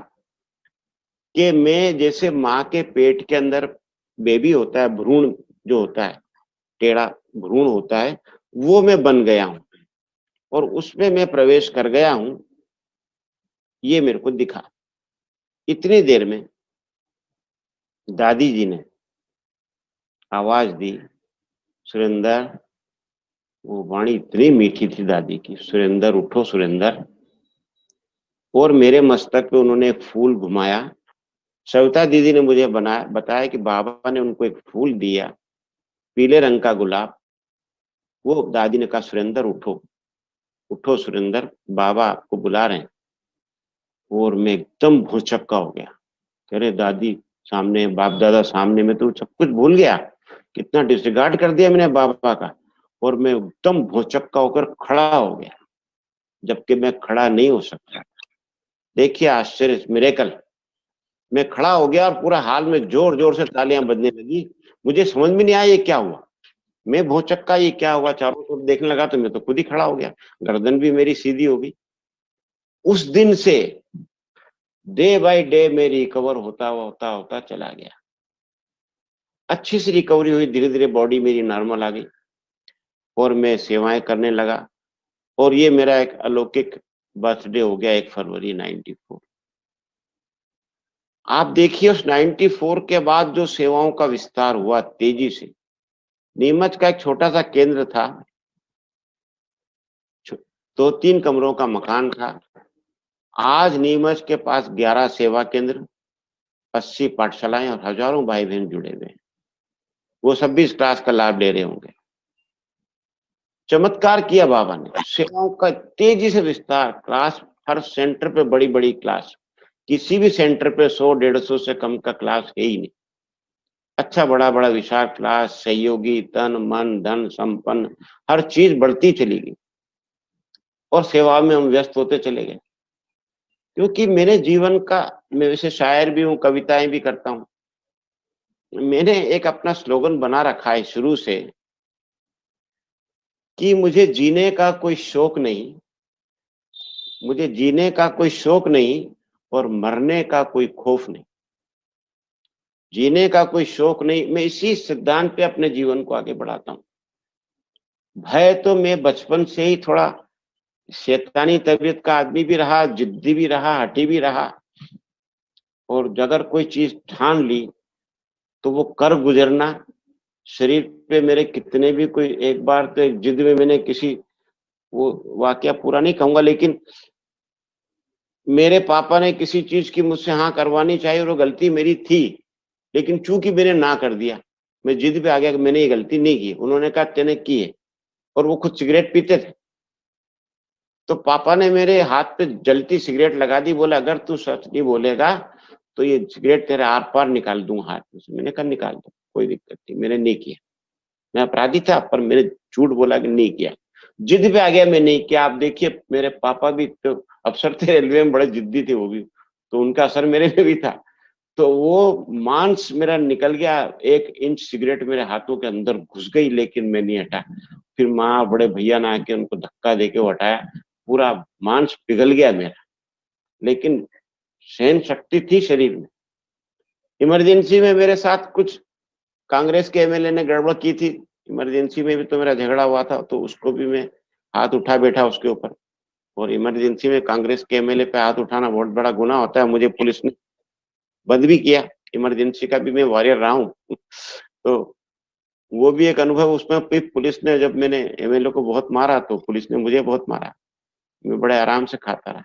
कि मैं जैसे माँ के पेट के अंदर बेबी होता है, भ्रूण जो होता है, टेढ़ा भ्रूण होता है, वो मैं बन गया हूं, और उसमें मैं प्रवेश कर गया हूं। ये मेरे को दिखा। इतनी देर में दादी जी ने आवाज दी, सुरेंद्र। वो वाणी इतनी मीठी थी दादी की, सुरेंद्र उठो सुरेंद्र। और मेरे मस्तक पे उन्होंने एक फूल घुमाया। सविता दीदी ने मुझे बताया कि बाबा ने उनको एक फूल दिया, पीले रंग का गुलाब। वो दादी ने कहा, सुरेंद्र उठो, उठो सुरेंद्र, बाबा आपको बुला रहे हैं। और मैं एकदम भौचक्का हो गया। कह रहे दादी सामने, बाप दादा सामने, में तो सब कुछ भूल गया, कितना डिसरिगार्ड कर दिया मैंने बाबा का। और मैं एकदम भौचक्का होकर खड़ा हो गया, जबकि मैं खड़ा नहीं हो सकता। देखिए आश्चर्य, मिरेकल। मैं खड़ा हो गया, और पूरा हाल में जोर जोर से तालियां बजने लगी। मुझे समझ में नहीं आया ये क्या हुआ। मैं भौचक्का, ये क्या हुआ, चारों तरफ देखने लगा, तो मैं तो खुद ही खड़ा हो गया, गर्दन भी मेरी सीधी हो गई। उस दिन से डे बाय डे मैं रिकवर होता होता होता चला गया। अच्छी सी रिकवरी हुई, धीरे धीरे बॉडी मेरी नॉर्मल आ गई, और मैं सेवाएं करने लगा। और ये मेरा एक अलौकिक बर्थडे हो गया, 1 फरवरी 94। आप देखिए, उस 94 के बाद जो सेवाओं का विस्तार हुआ तेजी से। नीमच का एक छोटा सा केंद्र था, 2-3 कमरों का मकान था, आज नीमच के पास 11 सेवा केंद्र, 80 पाठशालाएं और हजारों भाई बहन जुड़े हुए हैं। वो सब भी इस क्लास का लाभ ले रहे होंगे। चमत्कार किया बाबा ने, सेवाओं का तेजी से विस्तार। क्लास, हर सेंटर पे बड़ी बड़ी क्लास, किसी भी सेंटर पे 100-150 से कम का क्लास है ही नहीं। अच्छा बड़ा बड़ा विशाल क्लास, सहयोगी, तन मन धन संपन्न, हर चीज बढ़ती चली गई और सेवा में हम व्यस्त होते चले गए। क्योंकि मेरे जीवन का, मैं वैसे शायर भी हूँ, कविताएं भी करता हूँ। मैंने एक अपना स्लोगन बना रखा है शुरू से कि मुझे जीने का कोई शौक नहीं, मुझे जीने का कोई शौक नहीं और मरने का कोई खौफ नहीं। जीने का कोई शौक नहीं, मैं इसी सिद्धांत पे अपने जीवन को आगे बढ़ाता हूँ। भय तो मैं बचपन से ही थोड़ा शैतानी तबीयत का आदमी भी रहा, जिद्दी भी रहा, हठी भी रहा, और अगर कोई चीज ठान ली तो वो कर गुजरना। शरीर पे मेरे कितने भी, कोई एक बार तो एक जिद में मैंने किसी, वो वाकया पूरा नहीं कहूंगा, लेकिन मेरे पापा ने किसी चीज की मुझसे हाँ करवानी चाहिए और वो गलती मेरी थी, लेकिन चूंकि मैंने ना कर दिया, मैं जिद पे आ गया कि मैंने ये गलती नहीं की। उन्होंने कहा तेने की है, और वो खुद सिगरेट पीते थे। तो पापा ने मेरे हाथ पे जलती सिगरेट लगा दी, बोला अगर तू सच नहीं बोलेगा तो ये सिगरेट तेरे आर पार निकाल दूं हाथ में से। मैंने कहा निकाल दो, कोई दिक्कत नहीं, मैंने नहीं किया। मैं अपराधी था पर मैंने झूठ बोला कि नहीं किया, जिद पे आ गया, मैं नहीं किया। आप देखिए मेरे पापा भी तो अफसर थे रेलवे में, बड़े जिद्दी थे वो भी, तो उनका असर मेरे में भी था। तो वो मांस मेरा निकल गया, 1 इंच सिगरेट मेरे हाथों के अंदर घुस गई, लेकिन मैं नहीं हटा। फिर माँ बड़े भैया ने आके उनको धक्का देके वो हटाया, पूरा मांस पिघल गया मेरा, लेकिन सहन शक्ति थी शरीर में। इमरजेंसी में मेरे साथ कुछ कांग्रेस के एमएलए ने गड़बड़ की थी, इमरजेंसी में भी तो मेरा झगड़ा हुआ था, तो उसको भी मैं हाथ उठा बैठा उसके ऊपर। और इमरजेंसी में कांग्रेस के एमएलए पे हाथ उठाना बहुत बड़ा गुनाह होता है, मुझे पुलिस ने बंद भी किया। इमरजेंसी का भी मैं वॉरियर रहा हूँ तो वो भी एक अनुभव। उसमें भी पुलिस ने, जब मैंने एमएलए को बहुत मारा तो पुलिस ने मुझे बहुत मारा, मैं बड़े आराम से खाता रहा।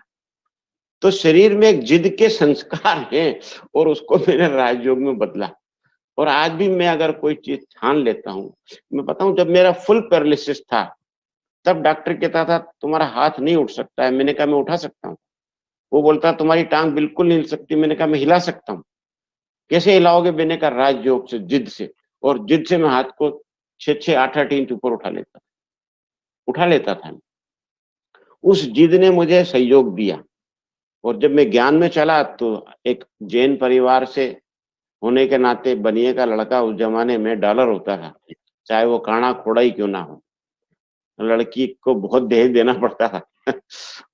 तो शरीर में एक जिद के संस्कार हैं और उसको मैंने राजयोग में बदला। और आज भी मैं अगर कोई चीज ठान लेता हूँ, मैं बताऊं, जब मेरा फुल पैरालिसिस था तब डॉक्टर कहता था तुम्हारा हाथ नहीं उठ सकता है। मैंने कहा मैं उठा सकता हूँ। वो बोलता तुम्हारी टांग बिल्कुल नहीं हिल सकती। मैंने कहा मैं हिला सकता हूँ। कैसे हिलाओगे? मैंने कहा राजयोग से, जिद से। और जिद से मैं हाथ को 6-6, 8-8 इंच ऊपर उठा लेता था। उस जिद ने मुझे सहयोग दिया। और जब मैं ज्ञान में चला तो एक जैन परिवार से होने के नाते, बनिए का लड़का उस जमाने में डॉलर होता था, चाहे वो काना खोड़ा ही क्यों ना हो, लड़की को बहुत दहेज देना पड़ता था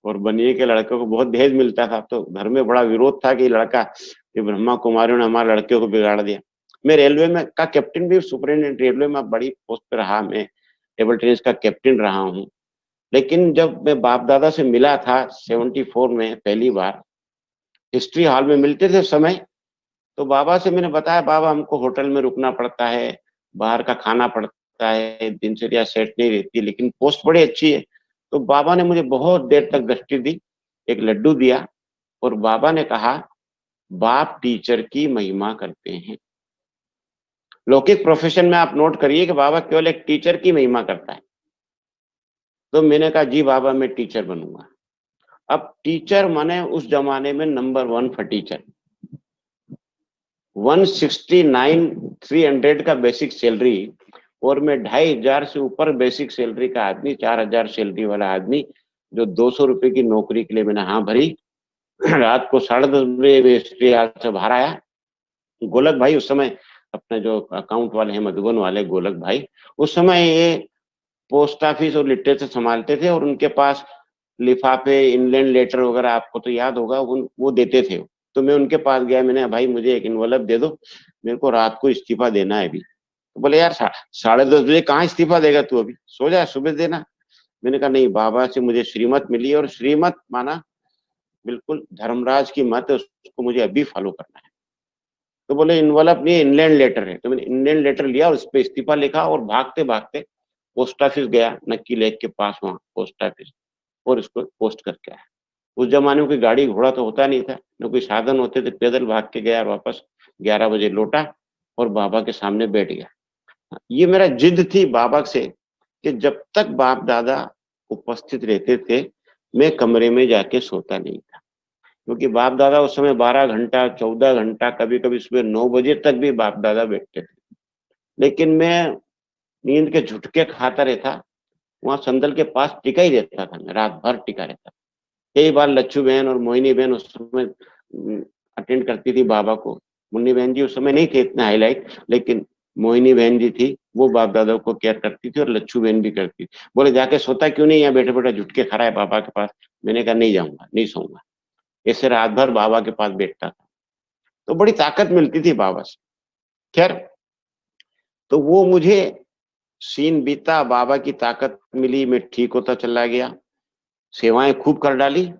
और बनिए के लड़के को बहुत दहेज मिलता था। तो घर में बड़ा विरोध था कि लड़का, ये ब्रह्मा कुमारियों ने हमारे लड़के को बिगाड़ दिया। मैं रेलवे में का कैप्टन भी, सुपरिटेंडेंट रेलवे में बड़ी पोस्ट पे रहा, मैं टेबल टेनिस का कैप्टन रहा हूँ। लेकिन जब मैं बाप दादा से मिला था 74 में पहली बार, हिस्ट्री हॉल में मिलते थे समय, तो बाबा से मैंने बताया बाबा हमको होटल में रुकना पड़ता है, बाहर का खाना पड़ता है, दिनचर्या सेट नहीं रहती, लेकिन पोस्ट बड़ी अच्छी है। तो बाबा ने मुझे बहुत देर तक दृष्टि दी, एक लड्डू दिया, और बाबा ने कहा बाप टीचर की महिमा करते हैं। लौकिक प्रोफेशन में आप नोट करिए कि बाबा केवल एक टीचर की महिमा करता है। तो मैंने कहा जी बाबा मैं टीचर बनूंगा। अब टीचर माने उस जमाने में नंबर 1 फॉर टीचर, 169,300 का बेसिक सैलरी, और मैं 2,500 से ऊपर बेसिक सैलरी का आदमी, 4,000 सैलरी वाला आदमी, जो 200 रुपए की नौकरी के लिए मैंने हाँ भरी। रात को 10:30 बजे से बाहर आया। गोलक भाई उस समय, अपने जो अकाउंट वाले हैं मधुबन वाले गोलक भाई, उस समय ये पोस्ट ऑफिस और लिटरेचर संभालते थे, और उनके पास लिफाफे, इनलैंड लेटर वगैरह, आपको तो याद होगा, वो देते थे। तो मैं उनके पास गया, मैंने भाई मुझे एक इन्वेलप दे दो, मेरे को रात को इस्तीफा देना है अभी। तो बोले यार 10:30 बजे कहाँ इस्तीफा देगा तू, अभी सो जा, सुबह देना। मैंने कहा नहीं, बाबा से मुझे श्रीमत मिली, और श्रीमत माना बिल्कुल धर्मराज की मत है, उसको मुझे अभी फॉलो करना है। तो बोले इन्वेलप नहीं, इनलैंड लेटर है। तो मैंने इनलैंड लेटर लिया और उस पर इस्तीफा लिखा, और भागते भागते पोस्ट ऑफिस गया, नक्की लेक के पास, वहां पोस्ट ऑफिस, और इसको पोस्ट करके आया। उस जमाने में कोई गाड़ी घोड़ा तो होता नहीं था, न कोई साधन होते थे, पैदल भाग के गया और वापस 11 बजे लौटा और बाबा के सामने बैठ गया। ये मेरा जिद थी बाबा से कि जब तक बाप दादा उपस्थित रहते थे मैं कमरे में जाके सोता नहीं था, क्योंकि बाप दादा उस समय 12 घंटा 14 घंटा कभी कभी सुबह 9 बजे तक भी बाप दादा बैठते थे, लेकिन मैं नींद के झुटके खाता रहता, वहां संदल के पास टिका ही रहता था, मैं रात भर टिका रहता। कई बार लच्छू बहन और मोहिनी बहन उस समय अटेंड करती थी बाबा को। मुन्नी बहन जी उस समय नहीं थे इतने हाईलाइट, लेकिन मोहिनी बहन जी थी, वो बाप दादा को केयर करती थी और लच्छू बहन भी करती थी। बोले जाके सोता क्यों नहीं, यहाँ बैठे बैठे झुटके खा रहा है बाबा के पास। मैंने कहा नहीं जाऊंगा, नहीं सोऊंगा। ऐसे रात भर बाबा के पास बैठता था, तो बड़ी ताकत मिलती थी बाबा से। खैर, तो वो मुझे सीन बीता, बाबा की ताकत मिली, मैं ठीक होता चला गया, सेवाएं खूब कर डाली।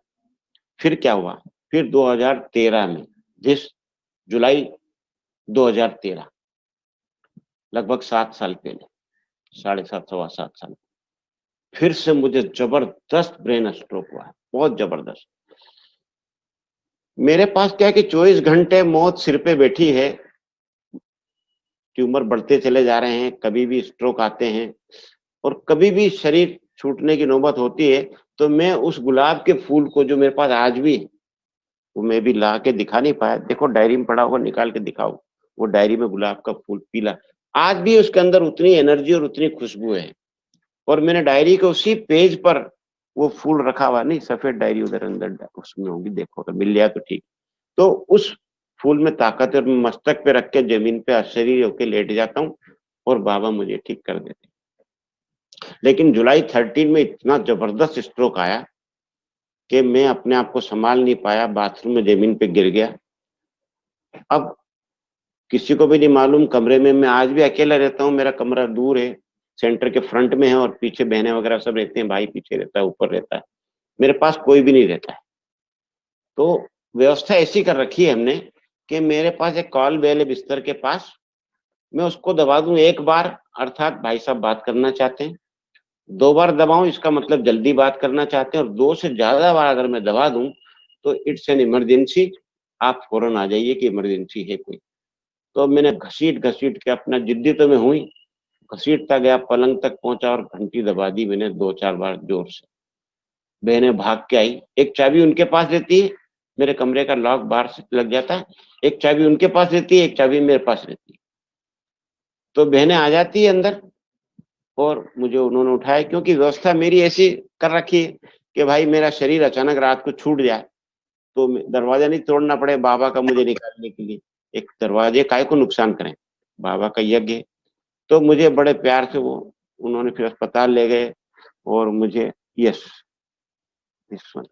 फिर क्या हुआ, फिर 2013 में, जिस जुलाई 2013, लगभग 7 साल पहले, 7.5 सवा 7 साल, फिर से मुझे जबरदस्त ब्रेन स्ट्रोक हुआ है, बहुत जबरदस्त। मेरे पास क्या है कि 24 घंटे मौत सिर पे बैठी है, ट्यूमर बढ़ते चले जा रहे हैं, कभी भी स्ट्रोक आते हैं और कभी भी शरीर छूटने की नौबत होती है। तो मैं उस गुलाब के फूल को, जो मेरे पास आज भी, वो मैं भी ला के दिखा नहीं पाया, देखो डायरी में पड़ा होगा, निकाल के दिखाओ। वो डायरी में गुलाब का फूल पीला, आज भी उसके अंदर उतनी एनर्जी और उतनी खुशबू है। और मैंने डायरी के उसी पेज पर वो फूल रखा हुआ, नहीं सफेद डायरी उधर अंदर उसमें होगी, देखो अगर मिल जाए तो ठीक। तो उस फूल में ताकत है, मस्तक पे रख के जमीन पे आश्चर्य होके लेट जाता हूँ और बाबा मुझे ठीक कर देते। लेकिन जुलाई 13 में इतना जबरदस्त स्ट्रोक आया कि मैं अपने आप को संभाल नहीं पाया, बाथरूम में जमीन पे गिर गया। अब किसी को भी नहीं मालूम, कमरे में मैं आज भी अकेला रहता हूँ, मेरा कमरा दूर है, सेंटर के फ्रंट में है और पीछे बहनें वगैरह सब रहते हैं, भाई पीछे रहता है, ऊपर रहता है, मेरे पास कोई भी नहीं रहता है। तो व्यवस्था ऐसी कर रखी है हमने कि मेरे पास एक कॉल बेल है बिस्तर के पास, मैं उसको दबा दूं एक बार, अर्थात भाई साहब बात करना चाहते हैं। 2 बार दबाऊं इसका मतलब जल्दी बात करना चाहते हैं, और 2 से ज्यादा बार अगर मैं दबा दूं तो इट्स एन इमरजेंसी, आप फौरन आ जाइए कि इमरजेंसी है कोई। तो मैंने घसीट घसीट के, अपना जिद्दी तो मैं हुई, घसीटता गया, पलंग तक पहुंचा और घंटी दबा दी मैंने 2-4 बार जोर से। बहनें भाग के आई, एक चाबी उनके पास रहती है, मेरे कमरे का लॉक बाहर से लग जाता है, एक चाबी उनके पास रहती है, एक चाबी मेरे पास रहती है। तो बहनें आ जाती है अंदर और मुझे उन्होंने उठाया, क्योंकि व्यवस्था मेरी ऐसी कर रखी है कि भाई मेरा शरीर अचानक रात को छूट जाए तो दरवाजा नहीं तोड़ना पड़े बाबा का मुझे निकालने के लिए, एक दरवाजे काहे को नुकसान करें, बाबा का यज्ञ है। तो मुझे बड़े प्यार से वो उन्होंने फिर अस्पताल ले गए और मुझे, यस दिस वन,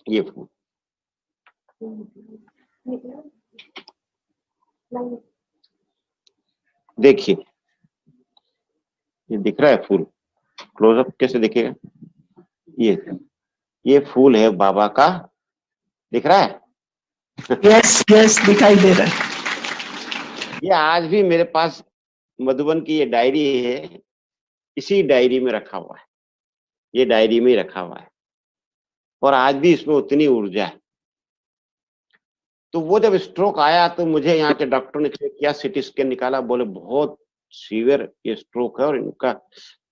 ये फूल देखिए, ये दिख रहा है फूल, क्लोजअप कैसे दिखेगा, ये फूल है बाबा का, दिख रहा है। यस यस, दिखाई दे रहा है। ये आज भी मेरे पास मधुबन की ये डायरी है, इसी डायरी में रखा हुआ है, ये डायरी में ही रखा हुआ है और आज भी इसमें उतनी ऊर्जा है। तो वो जब स्ट्रोक आया तो मुझे यहाँ के डॉक्टर ने चेक किया, सीटी स्कैन निकाला, बोले बहुत सीवियर ये स्ट्रोक है और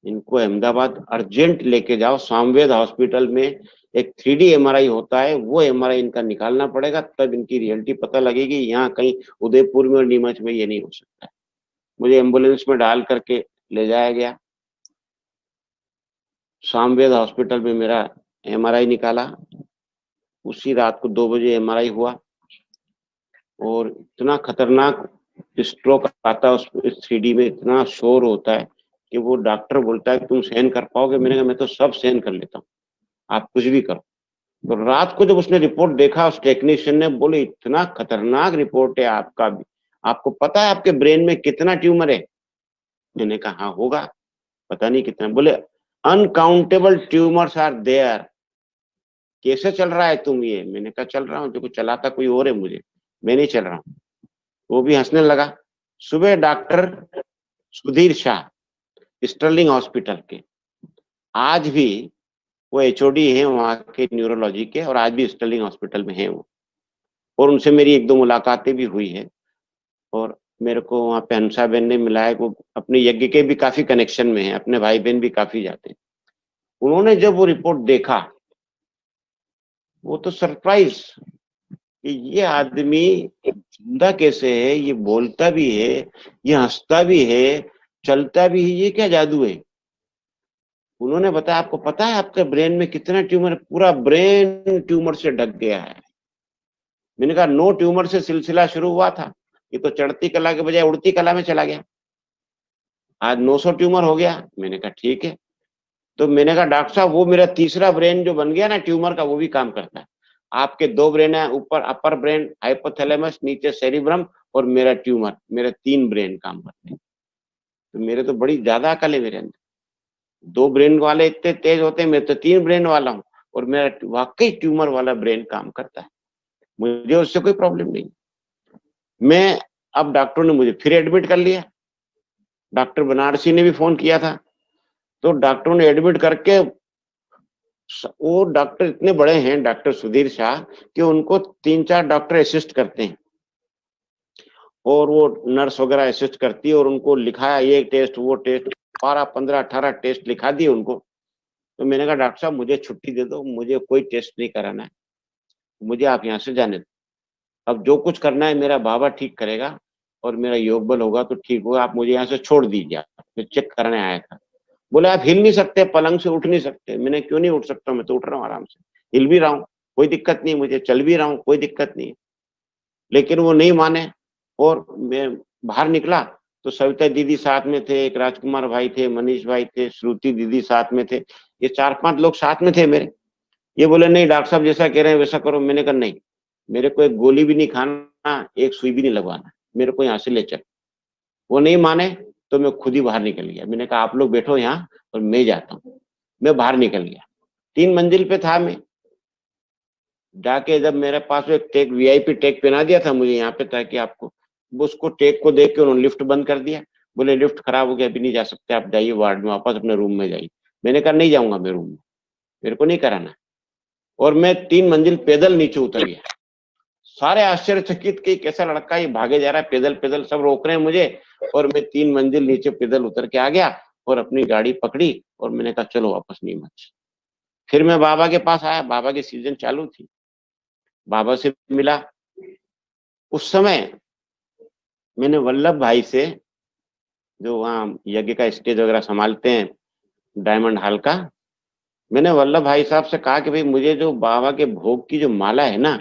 इनको अहमदाबाद अर्जेंट लेके जाओ, सामवेद हॉस्पिटल में एक 3D MRI होता है, वो MRI इनका निकालना पड़ेगा, तब इनकी रियलिटी पता लगेगी, यहाँ कहीं उदयपुर में और नीमच में ये नहीं हो सकता है। मुझे एम्बुलेंस में डाल करके ले जाया गया, सामवेद हॉस्पिटल में मेरा MRI निकाला, उसी रात को 2 बजे MRI हुआ और इतना खतरनाक स्ट्रोक आता है उस 3D में, इतना शोर होता है कि वो डॉक्टर बोलता है कि तुम सहन कर पाओगे, मैंने कहा मैं तो सब सहन कर लेता हूँ, आप कुछ भी करो। तो रात को जब उसने रिपोर्ट देखा, उस टेक्नीशियन ने, बोले इतना खतरनाक रिपोर्ट है आपका भी, आपको पता है आपके ब्रेन में कितना ट्यूमर है। मैंने कहा हाँ होगा, पता नहीं कितना। बोले अनकाउंटेबल ट्यूमर्स आर देयर, कैसे चल रहा है तुम ये। मैंने कहा चल रहा हूँ, जो कुछ चलाता कोई और है मुझे, मैं नहीं चल रहा हूँ। वो भी हंसने लगा। सुबह doctor Sudhir Shah, Sterling hospital के, आज भी वो एचओडी हैं वहाँ के न्यूरोलॉजी के, और आज भी स्टर्लिंग हॉस्पिटल में हैं वो। और उनसे मेरी एक दो मुलाकातें भी हुई है, और मेरे को वहाँ पे हंसाबेन ने मिला है। वो अपने यज्ञ के भी काफी कनेक्शन में है, अपने भाई बहन भी काफी जाते हैं। उन्होंने जब वो रिपोर्ट देखा, वो तो सरप्राइज कि ये आदमी जिंदा कैसे है, ये बोलता भी है, ये हंसता भी है, चलता भी है, ये क्या जादू है। उन्होंने बताया, आपको पता है आपके ब्रेन में कितना ट्यूमर है? पूरा ब्रेन ट्यूमर से ढक गया है। मैंने कहा, नो ट्यूमर से सिलसिला शुरू हुआ था, ये तो चढ़ती कला के बजाय उड़ती कला में चला गया, आज 900 ट्यूमर हो गया। मैंने कहा ठीक है। तो मैंने कहा डॉक्टर साहब, वो मेरा तीसरा ब्रेन जो बन गया ना ट्यूमर का, वो भी काम करता है। आपके 2 ब्रेन है, ऊपर अपर ब्रेन हाइपोथैलेमस, नीचे सेरिब्रम, और मेरा ट्यूमर, मेरे 3 ब्रेन काम करते हैं। तो मेरे तो बड़ी ज्यादा अकल है मेरे अंदर। 2 ब्रेन वाले इतने तेज होते हैं, मैं तो 3 ब्रेन वाला हूँ, और मेरा वाकई ट्यूमर वाला ब्रेन काम करता है, मुझे उससे कोई प्रॉब्लम नहीं। मैं अब डॉक्टर ने मुझे फिर एडमिट कर लिया। डॉक्टर बनारसी ने भी फोन किया था, तो डॉक्टरों ने एडमिट करके, वो डॉक्टर इतने बड़े हैं डॉक्टर सुधीर शाह, कि उनको 3-4 डॉक्टर असिस्ट करते हैं, और वो नर्स वगैरह असिस्ट करती है, और उनको लिखाया ये टेस्ट वो टेस्ट, 12 15 18 टेस्ट लिखा दिए उनको। तो मैंने कहा डॉक्टर साहब मुझे छुट्टी दे दो, मुझे कोई टेस्ट नहीं कराना है, मुझे आप यहाँ से जाने दो। अब जो कुछ करना है मेरा बाबा ठीक करेगा, और मेरा योग बल होगा तो ठीक होगा, आप मुझे यहाँ से छोड़ दीजिए। मैं चेक करने आया था। बोले आप हिल नहीं सकते, पलंग से उठ नहीं सकते। मैंने क्यों नहीं उठ सकता, मैं तो उठ रहा हूँ आराम से, हिल भी रहा हूँ, कोई दिक्कत नहीं, मुझे चल भी रहा हूँ, कोई दिक्कत नहीं। लेकिन वो नहीं माने, और मैं बाहर निकला तो सविता दीदी साथ में थे, एक राजकुमार भाई थे, मनीष भाई थे, श्रुति दीदी साथ में थे, ये 4-5 लोग साथ में थे मेरे। ये बोले नहीं डॉक्टर साहब जैसा कह रहे हैं वैसा करो। मैंने कहा नहीं, मेरे को एक गोली भी नहीं खाना, एक सुई भी नहीं लगवाना, मेरे को यहाँ से ले चल। वो नहीं माने, तो मैं खुद ही बाहर निकल गया। मैंने कहा आप लोग बैठो यहाँ और मैं जाता हूँ। मैं बाहर निकल गया, 3 मंजिल पे था मैं। जाके जब मेरे पास एक टैग, वीआईपी टैग पहना दिया था मुझे यहाँ पे, ताकि आपको, उसको टैग को देख के उन्होंने लिफ्ट बंद कर दिया। बोले लिफ्ट खराब हो गया, अभी नहीं जा सकते, आप जाइए वार्ड में वापस अपने रूम में जाइए। मैंने कहा नहीं जाऊंगा मैं रूम में, मेरे को नहीं कराना। और मैं 3 मंजिल पैदल नीचे उतर गया। सारे आश्चर्यचकित कि कैसा लड़का ये भागे जा रहा है पैदल पैदल, सब रोक रहे हैं मुझे, और मैं 3 मंजिल नीचे पैदल उतर के आ गया, और अपनी गाड़ी पकड़ी, और मैंने कहा चलो वापस नीमच। फिर मैं बाबा के पास आया, बाबा की सीजन चालू थी, बाबा से मिला। उस समय मैंने वल्लभ भाई से, जो वहाँ यज्ञ का स्टेज वगैरह संभालते हैं डायमंड हॉल का, मैंने वल्लभ भाई साहब से कहा कि भाई मुझे जो बाबा के भोग की जो माला है ना,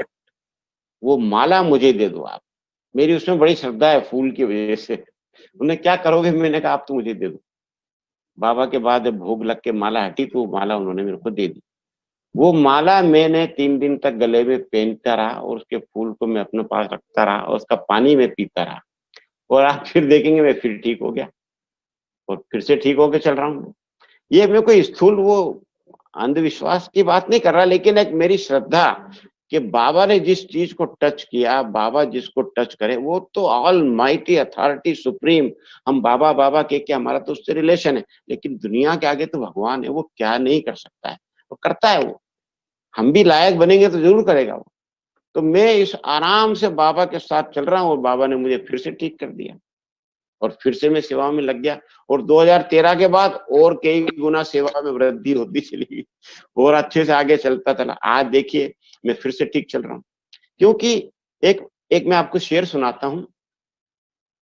वो माला मुझे दे दो आप, मेरी उसमें बड़ी श्रद्धा है फूल की वजह से। उन्हें क्या करोगे, मैंने कहा आप तो मुझे दे दो। बाबा के बाद भोग लग के माला हटी, तो वो माला उन्होंने मेरे को दे दी। वो माला मैंने 3 दिन तक गले में पहनता रहा, और उसके फूल को मैं अपने पास रखता रहा, और उसका पानी में पीता रहा। और आप फिर देखेंगे मैं फिर ठीक हो गया, और फिर से ठीक होके चल रहा हूँ। ये मैं कोई स्थूल वो अंधविश्वास की बात नहीं कर रहा, लेकिन एक मेरी श्रद्धा कि बाबा ने जिस चीज को टच किया, बाबा जिसको टच करे, वो तो ऑल माइटी अथॉरिटी सुप्रीम। हम बाबा बाबा के हमारा तो उससे रिलेशन है, लेकिन दुनिया के आगे तो भगवान है, वो क्या नहीं कर सकता है, वो करता है। वो हम भी लायक बनेंगे तो जरूर करेगा वो। तो मैं इस आराम से बाबा के साथ चल रहा हूँ, और बाबा ने मुझे फिर से ठीक कर दिया, और फिर से मैं सेवा में लग गया। और 2013 के बाद और कई गुना सेवा में वृद्धि होती चली गई, और अच्छे से आगे चलता चला। आज देखिए मैं फिर से ठीक चल रहा हूँ, क्योंकि एक एक मैं आपको शेर सुनाता हूँ,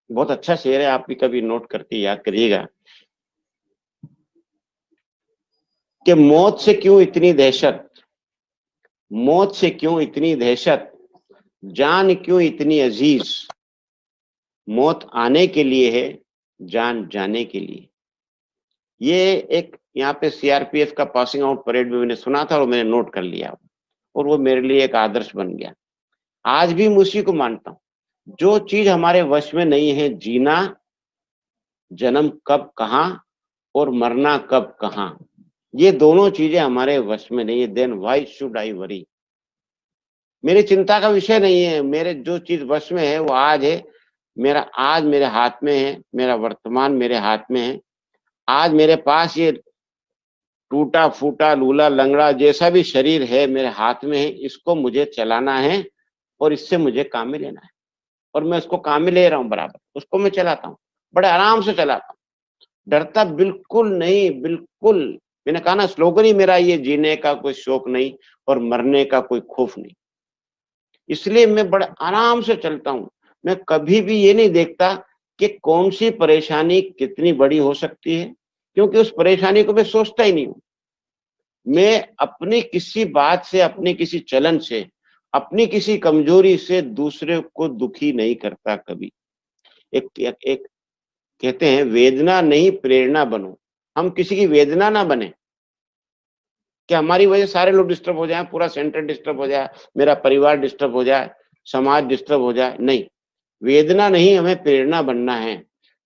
बहुत अच्छा शेर है, आप भी कभी नोट करके याद करिएगा। कि मौत से क्यों इतनी दहशत, मौत से क्यों इतनी दहशत, जान क्यों इतनी अजीज, मौत आने के लिए है, जान जाने के लिए। ये एक यहाँ पे सीआरपीएफ का पासिंग आउट परेड में मैंने सुना था, और मैंने नोट कर लिया, और वो मेरे लिए एक आदर्श बन गया। आज भी मैं उसी को मानता हूँ। जो चीज हमारे वश में नहीं है जीना, जन्म कब कहाँ और मरना कब कहाँ, ये दोनों चीजें हमारे वश में नहीं है, then why should I worry. मेरी चिंता का विषय नहीं है। मेरे जो चीज वश में है वो आज है, मेरा आज मेरे हाथ में है, मेरा वर्तमान मेरे हाथ में है। आज मेरे पास ये टूटा फूटा लूला लंगड़ा जैसा भी शरीर है मेरे हाथ में है, इसको मुझे चलाना है और इससे मुझे काम में लेना है, और मैं उसको काम में ले रहा हूँ बराबर, उसको मैं चलाता हूँ, बड़े आराम से चलाता हूँ, डरता बिल्कुल नहीं, बिल्कुल। मैंने कहा ना, स्लोगन ही मेरा ये, जीने का कोई शौक नहीं और मरने का कोई खौफ नहीं। इसलिए मैं बड़े आराम से चलता हूँ। मैं कभी भी ये नहीं देखता कि कौन सी परेशानी कितनी बड़ी हो सकती है, क्योंकि उस परेशानी को मैं सोचता ही नहीं हूँ। मैं अपनी किसी बात से, अपने किसी चलन से, अपनी किसी कमजोरी से दूसरे को दुखी नहीं करता कभी। एक कहते हैं, वेदना नहीं प्रेरणा बनो। हम किसी की वेदना ना बने कि हमारी वजह सारे लोग डिस्टर्ब हो जाएं, पूरा सेंटर डिस्टर्ब हो जाए, मेरा परिवार डिस्टर्ब हो जाए, समाज डिस्टर्ब हो जाए। नहीं, वेदना नहीं, हमें प्रेरणा बनना है।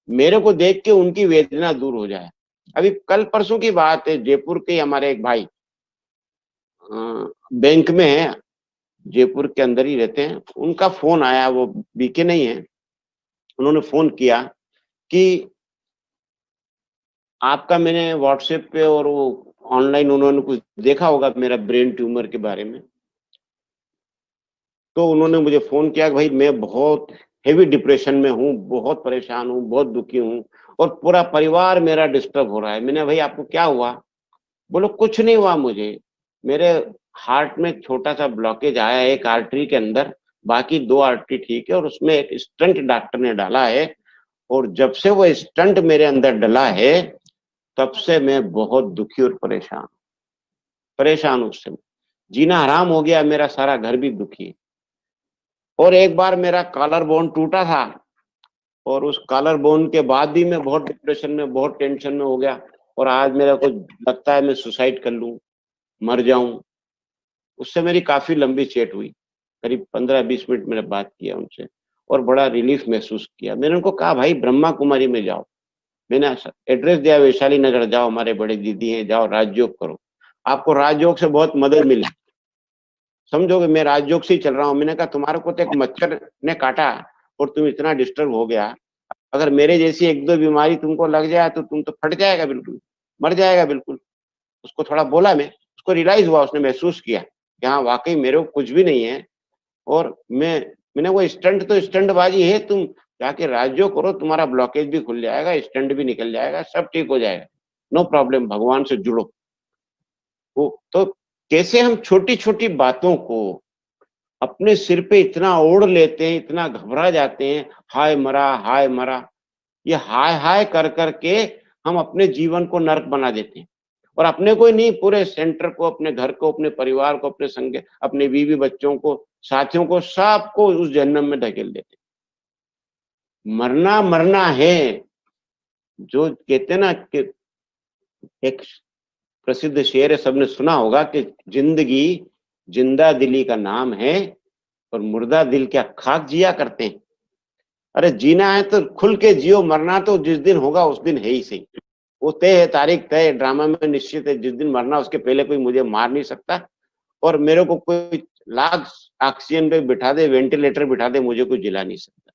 मेरे को देख के उनकी वेदना दूर हो जाए। अभी कल परसों की बात है, जयपुर के हमारे एक भाई बैंक में है, जयपुर के अंदर ही रहते हैं। उनका फोन आया, वो बीके नहीं है, उन्होंने फोन किया कि आपका मैंने व्हाट्सएप पे और वो ऑनलाइन उन्होंने कुछ देखा होगा मेरा ब्रेन ट्यूमर के बारे में, तो उन्होंने मुझे फोन किया कि भाई मैं बहुत हेवी डिप्रेशन में हूँ, बहुत परेशान हूँ, बहुत दुखी हूँ और पूरा परिवार मेरा डिस्टर्ब हो रहा है। मैंने, भाई आपको क्या हुआ? बोलो कुछ नहीं हुआ मुझे, मेरे हार्ट में छोटा सा ब्लॉकेज आया है एक आर्टरी के अंदर, बाकी 2 आर्टरी ठीक है और उसमें एक स्टंट डॉक्टर ने डाला है, और जब से वो स्टंट मेरे अंदर डला है तब से मैं बहुत दुखी और परेशान हूँ। उससे जीना हराम हो गया, मेरा सारा घर भी दुखी है। और एक बार मेरा कॉलर बोन टूटा था, और उस कॉलर बोन के बाद भी मैं बहुत डिप्रेशन में, बहुत टेंशन में हो गया, और आज मेरा को लगता है मैं सुसाइड कर लूं, मर जाऊं। उससे मेरी काफी लंबी चैट हुई, करीब 15-20 मिनट मैंने बात किया उनसे, और बड़ा रिलीफ महसूस किया। मैंने उनको कहा, भाई ब्रह्मा कुमारी में जाओ, मैंने एड्रेस दिया, वैशाली नगर जाओ, हमारे बड़े दीदी हैं, जाओ राजयोग करो, आपको राजयोग से बहुत मदद मिले। समझोगे मैं राजयोग से ही चल रहा हूँ। मैंने कहा, तुम्हारे को तो एक मच्छर ने काटा और तुम इतना डिस्टर्ब हो गया, अगर मेरे जैसी 1-2 बीमारी तुमको लग जाए तो तुम तो फट जाएगा, बिल्कुल मर जाएगा बिल्कुल। उसको थोड़ा बोला मैं, उसको रियलाइज हुआ, उसने महसूस किया कि हाँ वाकई मेरे को कुछ भी नहीं है, और मैंने वो स्टंट तो स्टंटबाजी है, तुम जाके राजयोग करो, तुम्हारा ब्लॉकेज भी खुल जाएगा, स्टंट भी निकल जाएगा, सब ठीक हो जाएगा, नो प्रॉब्लम, भगवान से जुड़ो। वो तो कैसे हम छोटी छोटी बातों को अपने सिर पे इतना ओढ़ लेते हैं, इतना घबरा जाते हैं, हाय मरा हाय मरा। ये हाय हाय कर करके हम अपने जीवन को नर्क बना देते हैं, और अपने को ही नहीं, पूरे सेंटर को, अपने घर को, अपने परिवार को, अपने संग, अपने बीवी बच्चों को, साथियों को, सबको उस जहन्नम में धकेल देते हैं। मरना मरना है। जो कहते हैं ना कि एक प्रसिद्ध शेर है, सबने सुना होगा कि जिंदगी जिंदा दिली का नाम है, और मुर्दा दिल क्या खाक जिया करते हैं। अरे जीना है तो खुल के जियो, मरना तो जिस दिन होगा उस दिन है ही सही। वो तय है, तारीख तय है, ड्रामा में निश्चित है, जिस दिन मरना उसके पहले कोई मुझे मार नहीं सकता, और मेरे को कोई लाख ऑक्सीजन पे बिठा दे, वेंटिलेटर बिठा दे, मुझे कोई जिला नहीं सकता।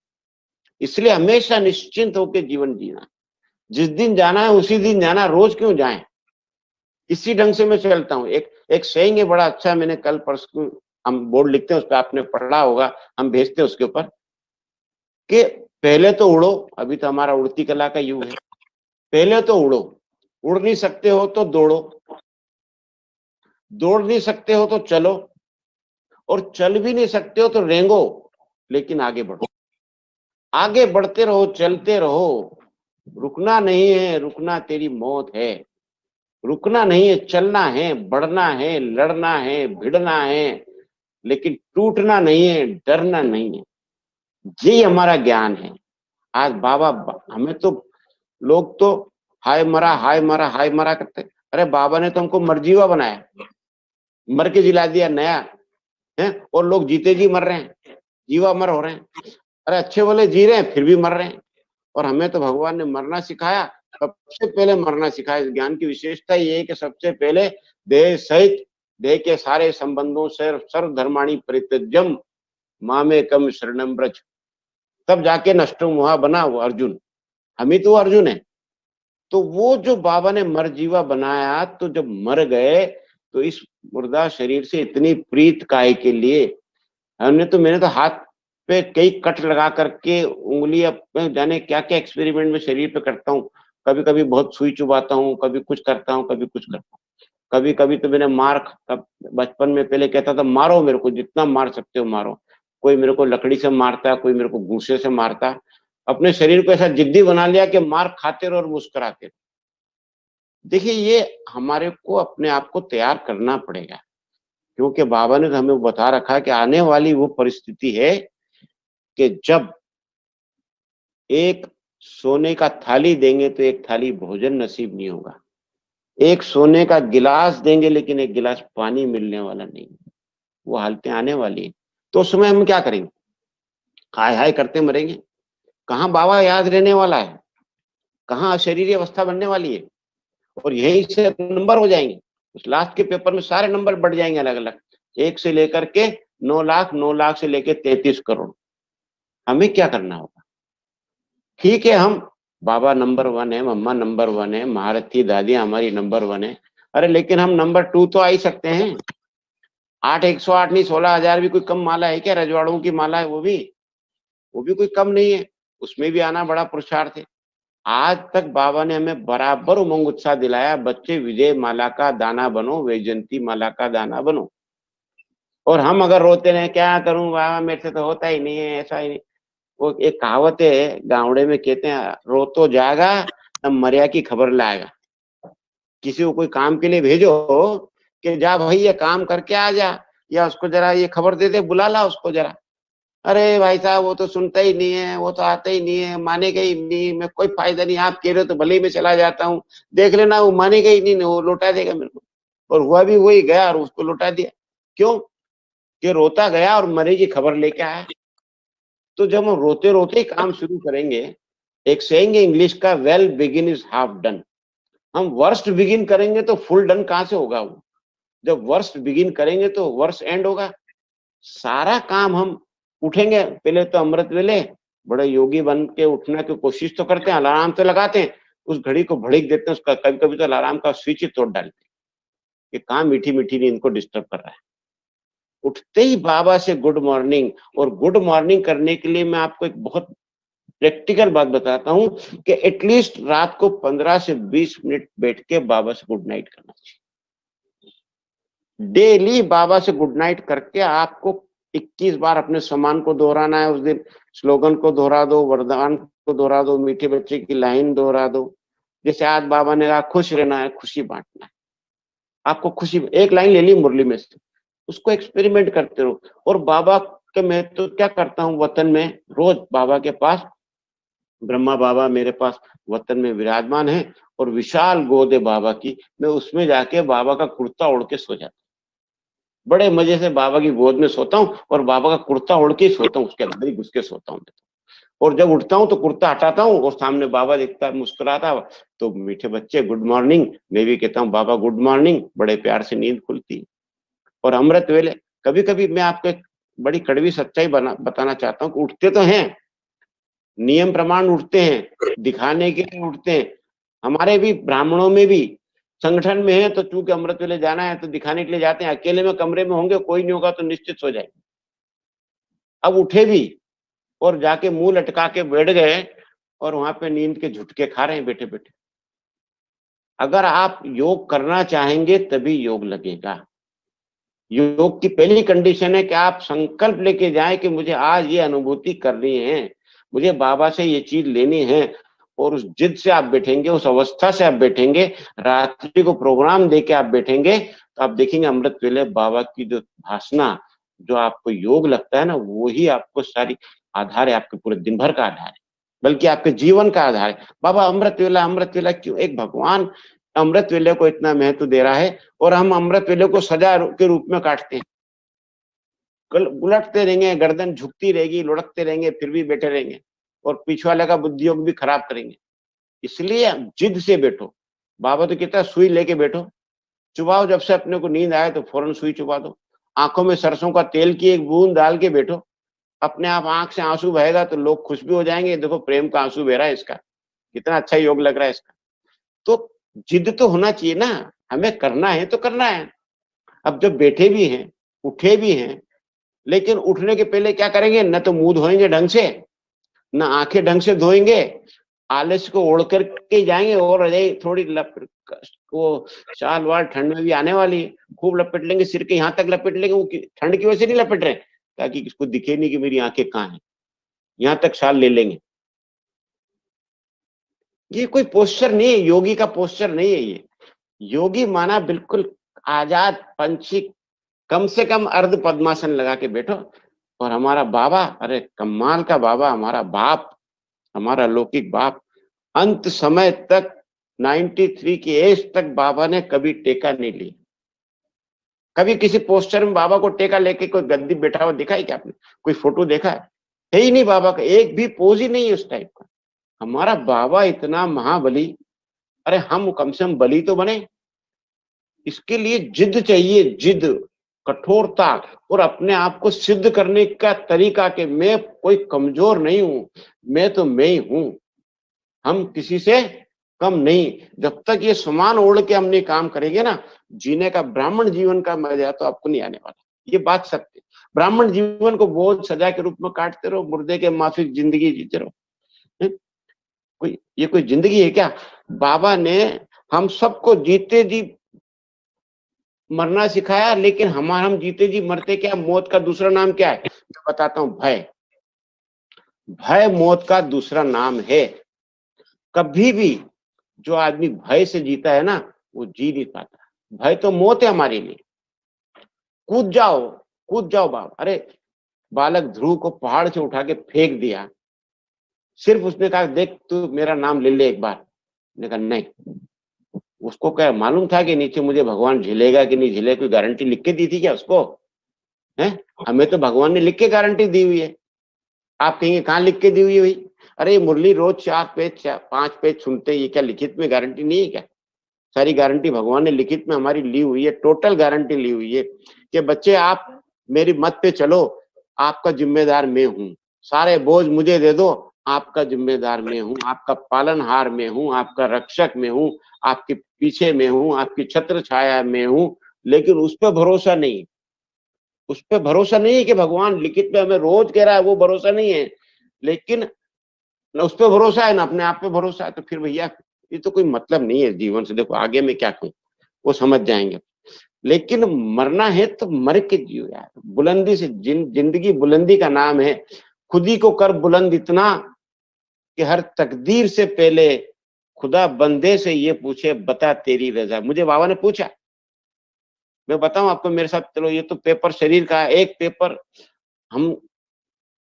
इसलिए हमेशा निश्चिंत होकर जीवन जीना, जिस दिन जाना है उसी दिन जाना, रोज क्यों जाए। इसी ढंग से मैं चलता हूँ। एक सेइंग है बड़ा अच्छा, मैंने कल परसों, हम बोर्ड लिखते हैं उस पर, आपने पढ़ा होगा, हम भेजते हैं उसके ऊपर, कि पहले तो उड़ो, अभी तो हमारा उड़ती कला का युग है, पहले तो उड़ो, उड़ नहीं सकते हो तो दौड़ो, दौड़ नहीं सकते हो तो चलो, और चल भी नहीं सकते हो तो रेंगो, लेकिन आगे बढ़ो। आगे बढ़ते रहो, चलते रहो, रुकना नहीं है, रुकना तेरी मौत है। रुकना नहीं है, चलना है, बढ़ना है, लड़ना है, भिड़ना है, लेकिन टूटना नहीं है, डरना नहीं है। यही हमारा ज्ञान है। आज बाबा, हमें तो लोग तो हाय मरा हाय मरा हाय मरा करते। अरे बाबा ने तो हमको मरजीवा बनाया, मर के जिला दिया नया है, और लोग जीते जी मर रहे हैं, जीवा मर हो रहे हैं। अरे अच्छे वाले जी रहे हैं फिर भी मर रहे हैं, और हमें तो भगवान ने मरना सिखाया, सबसे पहले मरना सिखाया। इस ज्ञान की विशेषता ये है कि सबसे पहले देह सहित, देह के सारे संबंधों से, सर्व धर्माणी परित्यज्यम मामेकम शरणम ब्रज, तब जाके नष्टो मोहा बना वो अर्जुन। हम ही तो अर्जुन है। तो वो जो बाबा ने मरजीवा बनाया, तो जब मर गए तो इस मुर्दा शरीर से इतनी प्रीत काहे के लिए। मैंने तो हाथ पे कई कट लगा करके उंगली, अब जाने क्या क्या एक्सपेरिमेंट में शरीर पे करता हूँ। कभी कभी बहुत सुई चुबाता हूँ, कभी कुछ करता हूँ, कभी कुछ करता हूँ। कभी कभी तो मैंने बचपन में पहले कहता था मारो मेरे को, जितना मार सकते हो मारो। कोई मेरे को लकड़ी से मारता, कोई मेरे को घूंसे से मारता। अपने शरीर को ऐसा जिद्दी बना लिया कि मार खाते रहो और मुस्कुराते रहो। देखिए, ये हमारे को अपने आप को तैयार करना पड़ेगा, क्योंकि बाबा ने तो हमें बता रखा है कि आने वाली वो परिस्थिति है कि जब एक सोने का थाली देंगे तो एक थाली भोजन नसीब नहीं होगा, एक सोने का गिलास देंगे लेकिन एक गिलास पानी मिलने वाला नहीं। वो हालतें आने वाली है। तो उस समय हम क्या करेंगे? हाय हाय करते मरेंगे। कहाँ बाबा याद रहने वाला है, कहाँ अशरीरी अवस्था बनने वाली है। और यही से नंबर हो जाएंगे, उस लास्ट के पेपर में सारे नंबर बढ़ जाएंगे अलग अलग, 1 से लेकर के 9 लाख, 9 लाख से लेकर 33 करोड़। हमें क्या करना होगा? ठीक है, हम बाबा नंबर 1 है, मम्मा नंबर 1 है, महारथी दादी हमारी नंबर 1 है। अरे लेकिन हम नंबर 2 तो आ ही सकते हैं। 8 108 नहीं, 16,000 भी कोई कम माला है क्या? रजवाड़ों की माला है, वो भी कोई कम नहीं है। उसमें भी आना बड़ा पुरुषार्थ है। आज तक बाबा ने हमें बराबर उमंग उत्साह दिलाया, बच्चे विजय माला का दाना बनो, वैजयंती माला का दाना बनो। और हम अगर रोते रहे क्या करूं बाबा, मेरे से तो होता ही नहीं है, ऐसा ही नहीं। वो एक कहावत है गावड़े में, कहते हैं रो तो जाएगा तब मरिया की खबर लाएगा। किसी को कोई काम के लिए भेजो कि जा भाई ये काम करके आ जा, या उसको जरा ये खबर दे दे, बुला ला उसको जरा। अरे भाई साहब वो तो सुनता ही नहीं है, वो तो आता ही नहीं है, मानेगा ही नहीं, मैं कोई फायदा नहीं, आप कह रहे हो तो भले ही मैं चला जाता हूँ, देख लेना वो मानेगा ही नहीं, वो लौटा देगा मेरे को। और हुआ भी वही, गया और उसको लौटा दिया। क्यों? कि रोता गया और मरे की खबर लेके आया। तो जब हम रोते रोते ही काम शुरू करेंगे, एक सेइंग इंग्लिश का, well begin is half done. हम वर्स्ट बिगिन करेंगे तो फुल डन कहां से होगा? वो जब वर्स्ट बिगिन करेंगे तो वर्स्ट एंड होगा। सारा काम हम उठेंगे, पहले तो अमृत वेले बड़े योगी बन के उठने की कोशिश तो करते हैं, अलार्म तो लगाते हैं, उस घड़ी को भड़क देते हैं, उसका कभी कभी तो अलार्म का स्विच ही तोड़ डालते हैं कि काम मीठी मीठी नींद को डिस्टर्ब कर रहा है। उठते ही बाबा से गुड मॉर्निंग। और गुड मॉर्निंग करने के लिए मैं आपको एक बहुत प्रैक्टिकल बात बताता हूं कि एटलीस्ट रात को 15 से 20 मिनट बैठ के बाबा से गुड नाइट करना चाहिए। डेली बाबा से गुड नाइट करके आपको 21 बार अपने सम्मान को दोहराना है। उस दिन स्लोगन को दोहरा दो, वरदान को दोहरा दो, मीठे बच्चे की लाइन दोहरा दो। जैसे आज बाबा ने कहा खुश रहना है, खुशी बांटना है। आपको खुशी, एक लाइन ले ली मुरली में से, उसको एक्सपेरिमेंट करते रहो। और बाबा के, मैं तो क्या करता हूँ वतन में, रोज बाबा के पास, ब्रह्मा बाबा मेरे पास वतन में विराजमान है और विशाल गोद है बाबा की, मैं उसमें जाके बाबा का कुर्ता ओढ़ के सो जाता हूँ। बड़े मजे से बाबा की गोद में सोता हूँ और बाबा का कुर्ता ओढ़ के सोता हूँ, उसके अंदर ही घुस के सोता हूँ। और जब उठता हूँ तो कुर्ता हटाता हूँ और सामने बाबा दिखता है मुस्कुराता, तो मीठे बच्चे गुड मॉर्निंग, मैं भी कहता हूँ बाबा गुड मॉर्निंग, बड़े प्यार से नींद खुलती है। और अमृत वेले, कभी कभी मैं आपको एक बड़ी कड़वी सच्चाई बताना चाहता हूँ कि उठते तो हैं, नियम प्रमाण उठते हैं, दिखाने के लिए उठते हैं। हमारे भी ब्राह्मणों में भी संगठन में है तो चूंकि अमृत वेले जाना है तो दिखाने के लिए जाते हैं। अकेले में कमरे में होंगे, कोई नहीं होगा तो निश्चित सो जाएंगे। अब उठे भी और जाके मुंह लटका के बैठ गए और वहां पे नींद के झुटके खा रहे हैं बैठे बैठे। अगर आप योग करना चाहेंगे तभी योग लगेगा। योग की पहली कंडीशन है कि आप संकल्प लेके जाएं कि मुझे आज ये अनुभूति करनी है, मुझे बाबा से ये चीज लेनी है। और उस जिद से आप बैठेंगे, उस अवस्था से आप बैठेंगे, रात्रि को प्रोग्राम दे के आप बैठेंगे, तो आप देखेंगे अमृत वेले बाबा की जो भाषणा, जो आपको योग लगता है ना, वो ही आपको सारी आधार है, आपके पूरे दिन भर का आधार है, बल्कि आपके जीवन का आधार है। बाबा अमृत वेला क्यों? एक भगवान अमृत वेले को इतना महत्व दे रहा है और हम अमृत वेले को सजा के रूप में काटते हैं। कल उलटते रहेंगे, गर्दन झुकती रहेगी, लुढ़कते रहेंगे, फिर भी बैठे रहेंगे और पीछे वाले का बुद्धि योग भी खराब करेंगे। इसलिए जिद से बैठो। बाबा तो कहता है सुई लेके बैठो, चुबाओ, जब से अपने को नींद आए तो फौरन सुई चुबा दो। आंखों में सरसों का तेल की एक बूंद डाल के बैठो, अपने आप आंख से आंसू बहेगा तो लोग खुश भी हो जाएंगे, देखो प्रेम का आंसू बह रहा है इसका, कितना अच्छा योग लग रहा है इसका। तो जिद तो होना चाहिए ना, हमें करना है तो करना है। अब जब बैठे भी हैं, उठे भी हैं, लेकिन उठने के पहले क्या करेंगे, न तो मुंह धोएंगे ढंग से, न आंखें ढंग से धोएंगे, आलस को ओढ़ करके जाएंगे और थोड़ी वो शाल वाल ठंड में भी आने वाली है, खूब लपेट लेंगे, सिर के यहाँ तक लपेट लेंगे। वो ठंड की वजह से नहीं लपेट रहे, ताकि किसको दिखे नहीं कि मेरी आंखें कहाँ हैं, यहाँ तक शाल ले लेंगे। ये कोई पोस्चर नहीं है, योगी का पोस्चर नहीं है ये। योगी माना बिल्कुल आजाद पंछी, कम से कम अर्ध पद्मासन लगा के बैठो। और हमारा बाबा, अरे कमाल का बाबा, हमारा बाप, हमारा लौकिक बाप, अंत समय तक 93 की एज तक बाबा ने कभी टेका नहीं लिया। कभी किसी पोस्टर में बाबा को टेका लेके कोई गद्दी बैठा हुआ दिखा है क्या आपने? कोई फोटो देखा है ही नहीं बाबा का, एक भी पोज ही नहीं है उस टाइप का। हमारा बाबा इतना महाबली, अरे हम कम से कम बली तो बने। इसके लिए जिद चाहिए, जिद, कठोरता, और अपने आप को सिद्ध करने का तरीका कि मैं कोई कमजोर नहीं हूं, मैं तो मैं ही हूं, हम किसी से कम नहीं। जब तक ये समान ओढ़ के हम नहीं काम करेंगे ना, जीने का, ब्राह्मण जीवन का मजा तो आपको नहीं आने वाला। ये बात सत्य। ब्राह्मण जीवन को बोझ सजा के रूप में काटते रहो, मुर्दे के माफिक जिंदगी जीते रहो। कोई ये कोई जिंदगी है क्या? बाबा ने हम सबको जीते जी मरना सिखाया, लेकिन हम जीते जी मरते क्या? मौत का दूसरा नाम क्या है? मैं बताता हूं, भय। भय मौत का दूसरा नाम है। कभी भी जो आदमी भय से जीता है ना, वो जी नहीं पाता। भय तो मौत है हमारे लिए। कूद जाओ, कूद जाओ बाबा। अरे बालक ध्रुव को पहाड़ से उठा के फेंक दिया, सिर्फ उसने कहा देख तू मेरा नाम ले ले एक बार। ने कहा नहीं। उसको क्या मालूम था कि नीचे मुझे भगवान झेलेगा कि नहीं झेलेगा? कोई गारंटी लिख के दी थी क्या उसको? है, हमें तो भगवान ने लिख के गारंटी दी हुई है। आप कहेंगे कहाँ लिख के दी हुई है भाई? अरे मुरली रोज 4 पेज 5 पेज सुनते, ये क्या लिखित में गारंटी नहीं है क्या? सारी गारंटी भगवान ने लिखित में हमारी ली हुई है, टोटल गारंटी ली हुई है कि बच्चे आप मेरी मत पे चलो, आपका जिम्मेदार मैं हूं, सारे बोझ मुझे दे दो, आपका जिम्मेदार मैं हूं, आपका पालनहार मैं हूं, आपका रक्षक मैं हूं, आपके पीछे मैं हूं, आपकी छत्र छाया मैं हूं। लेकिन उस पर भरोसा नहीं, उस पर भरोसा नहीं है कि भगवान लिखित में हमें रोज कह रहा है, वो भरोसा नहीं है। लेकिन न उस पर भरोसा है, ना अपने आप पे भरोसा है, तो फिर भैया ये तो कोई मतलब नहीं है जीवन से। देखो आगे में क्या कहूं, वो समझ जाएंगे। लेकिन मरना है तो मर के जियो यार, बुलंदी से। जिंदगी बुलंदी का नाम है। खुद ही को कर बुलंद इतना कि हर तकदीर से पहले खुदा बंदे से ये पूछे बता तेरी रजा। मुझे बाबा ने पूछा, मैं बताऊं आपको, मेरे साथ चलो, ये तो पेपर शरीर का है, एक पेपर हम,